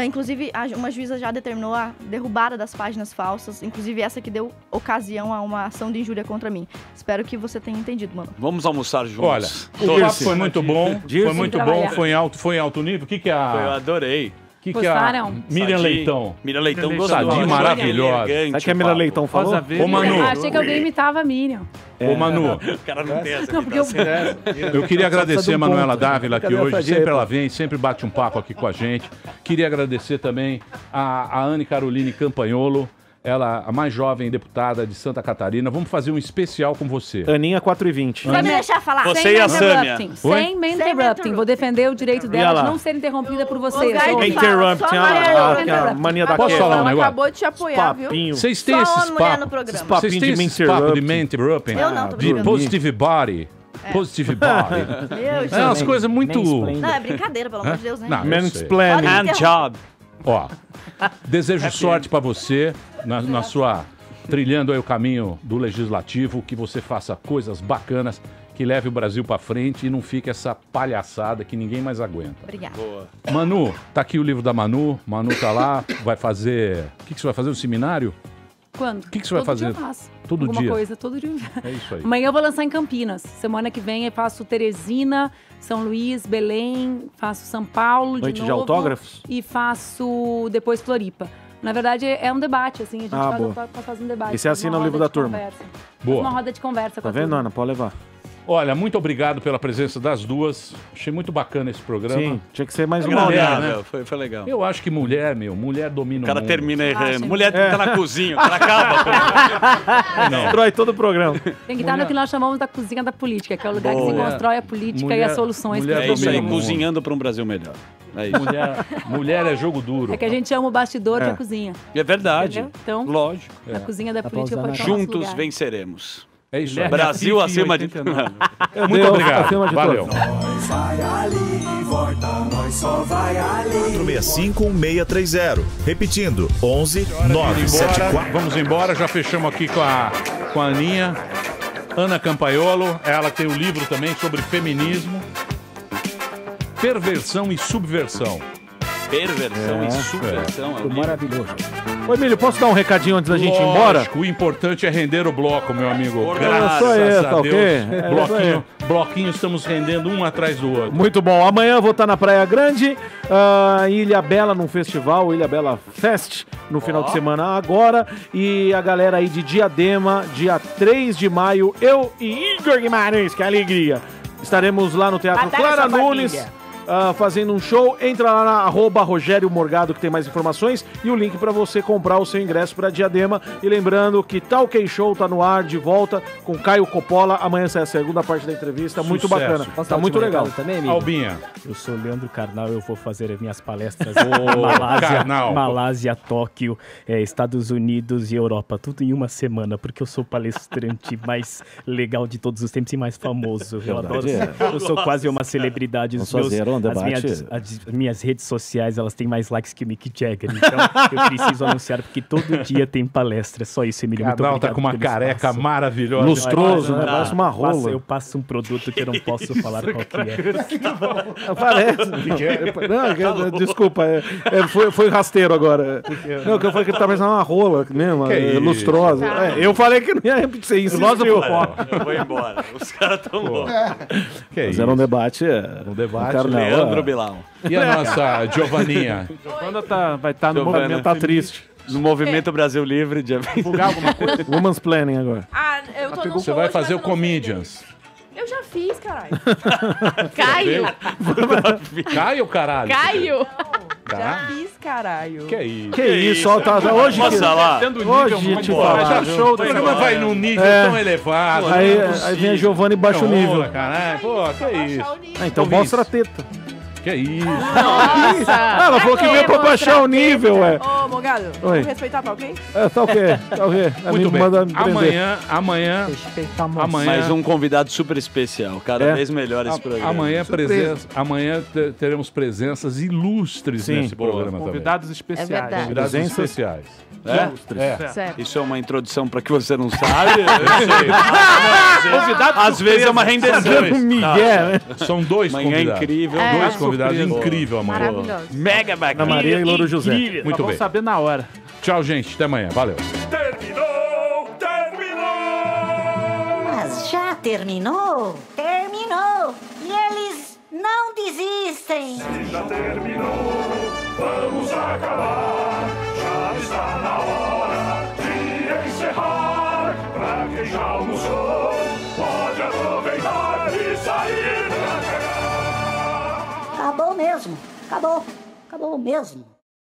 Inclusive, uma juíza já determinou a derrubada das páginas falsas, inclusive essa que deu ocasião a uma ação de injúria contra mim. Espero que você tenha entendido, Manu. Vamos almoçar juntos. Olha, o papo foi muito bom. Foi muito bom, foi em alto nível. O que é a... Eu adorei. O que é a Miriam Leitão? Miriam Leitão gostou. Sadia maravilhosa. Elegante, Sabe o que a Miriam Leitão falou? Ô, Manu. Achei que alguém imitava a Miriam. Ô, Manu. O cara não tem essa Não, porque eu... Eu queria agradecer a Manuela Dávila, que Cadê hoje essa sempre jeito? ela vem, sempre bate um papo aqui com a gente. Queria agradecer também a Anne Caroline Campanholo, ela a mais jovem deputada de Santa Catarina. Vamos fazer um especial com você. Aninha 4h20. Vai me deixar falar? Você Sem e a me Sâmia. interrupting. Oi? Sem me interrupting. Vou defender o direito E dela ela? de não ser interrompida por você. Osgar Eu sou- Interrupting, a mania da Posso falar um Ela negócio? acabou de te apoiar, viu? Papinho. Vocês têm Só esses uma mulher no papos? programa. papinho Vocês têm de esses papos de me interrupting? Eu não, tô De brincando. positive body. Positive body. Meu É umas coisas muito... Não, é brincadeira, pelo amor de Deus, né? Não, eu sei. Mansplaining. Pode interromper. Ó, desejo sorte pra você na sua trilhando aí o caminho do legislativo, que você faça coisas bacanas, que leve o Brasil pra frente e não fique essa palhaçada que ninguém mais aguenta. Obrigada. Manu, tá aqui o livro da Manu. Manu tá lá, vai fazer. O que você vai fazer? Um seminário? Quando? O que você vai Todo fazer? dia eu faço. Todo Alguma dia? coisa, todo dia. É isso aí. Amanhã eu vou lançar em Campinas. Semana que vem eu faço Teresina, São Luís, Belém, faço São Paulo Noite de novo, autógrafos? E faço depois Floripa. Na verdade, é um debate, assim. A gente boa. faz um debate. E você assina uma o livro roda da de turma? conversa. Boa. Uma roda de conversa com Tá a vendo, turma. Ana? Pode levar. Olha, muito obrigado pela presença das duas. Achei muito bacana esse programa. Sim, tinha que ser mais uma Mulher, hora. né? Foi legal. Eu acho que mulher domina O cara mundo. termina errando. sim. Mulher tá na cozinha, o cara acaba. Não. Destrói todo o programa. Tem que estar no que nós chamamos da cozinha da política, que é o lugar que se Boa. constrói a política e Mulher- as soluções. mulher para É os isso aí, domina o mundo. cozinhando para um Brasil melhor. É isso. Mulher é jogo duro. É que a gente ama o bastidor da cozinha. É verdade. Entendeu? Então, Lógico. a cozinha da Dá pra política usar pode na ser o nosso Juntos lugar. venceremos. É isso aí. Brasil acima de tudo. Muito Deus obrigado. acima de Valeu. tudo. Nós vai ali, volta, nós só vai ali. 465-630. Repetindo, 11 974. Vamos embora, já fechamos aqui com a Aninha. Ana Campaiolo, ela tem o livro também sobre feminismo. Perversão e subversão. Perversão e subversão. É o livro. Maravilhoso. Ô, Emílio, posso dar um recadinho antes da gente ir embora? Lógico, o importante é render o bloco, meu amigo. É Graças só isso, a tá Deus. ok? É Bloquinho, bloquinho, estamos rendendo um atrás do outro. Muito bom. Amanhã eu vou estar na Praia Grande, Ilha Bela, num festival, Ilha Bela Fest, no final de semana agora. E a galera aí de Diadema, dia 3 de maio, eu e Igor Guimarães, que alegria. Estaremos lá no Teatro Batalha Clara sua Nunes. família. Fazendo um show, entra lá na @Rogério Morgado que tem mais informações e o link para você comprar o seu ingresso para Diadema. E lembrando que Talk Show tá no ar de volta com Caio Coppola. Amanhã sai a segunda parte da entrevista, muito Sucesso. bacana. Posso Tá dar muito último legal. recado também, amigo? Albinha. Eu sou Leandro Carnal, eu vou fazer as minhas palestras Ô, Carnal. Malásia, Tóquio, Estados Unidos e Europa, tudo em uma semana, porque eu sou o palestrante mais legal de todos os tempos e mais famoso. Eu adoro. Eu sou quase uma celebridade. Vamos fazer um debate. As minhas redes sociais, elas têm mais likes que Mick Jagger, então eu preciso anunciar, porque todo dia tem palestra. Só isso, Emílio. Muito Carnal obrigado tá com uma pelo careca espaço. maravilhosa. Lustroso, né? Parece uma rola. Eu passo um produto que eu não posso falar qual que é. Parece. Não, desculpa, foi rasteiro agora. Não, que eu falei que ele tá parecendo uma rola mesmo, lustrosa. Eu falei que não ia repetir isso. Eu vou embora. Os caras tão loucos. Que Mas era um debate. Um debate. Carnal, Leandro Bilal. E a nossa Giovaninha? Giovana vai estar no Giovana. movimento. Tá triste. No Movimento Brasil Livre, dia 20. Divulgar alguma coisa? Woman's Planning agora. Ah, eu tô no Você vai fazer o Comedians. Eu já fiz, caralho. Caio! Caio, caralho. Caio! Tá. Já fiz, caralho. Que isso? Que isso, ó, tá, hoje Posso falar? Hoje te falar. Já show, o programa vai num nível tão elevado. Aí vem a Giovanni e baixa o nível. Caralho, pô, que isso? Então mostra a teta. Que isso? Nossa! Ela falou que veio pra baixar o nível, ué. Ô, Morgado, Oi. vamos respeitar, tá ok? Tá o quê? Tá o quê? Muito bem. Amanhã. Mais um convidado super especial. Cada vez melhor esse programa. Amanhã teremos presenças ilustres nesse programa convidados também. especiais. É verdade. Convidados especiais. Certo. Isso é uma introdução para que você não sabe. Às vezes é uma rendição. São dois convidados. Incrível. Dois convidados incrível amanhã. Maravilhoso. Mega bacana. Ana Maria e Louro José. Muito bem. Vamos saber na hora. Tchau, gente. Até amanhã. Valeu. Mas já terminou? Terminou! E eles não desistem! Se já terminou, vamos acabar. Já está na hora de encerrar. Pra quem já almoçou, pode aproveitar e sair pra cagar. Acabou mesmo! Acabou! Acabou mesmo!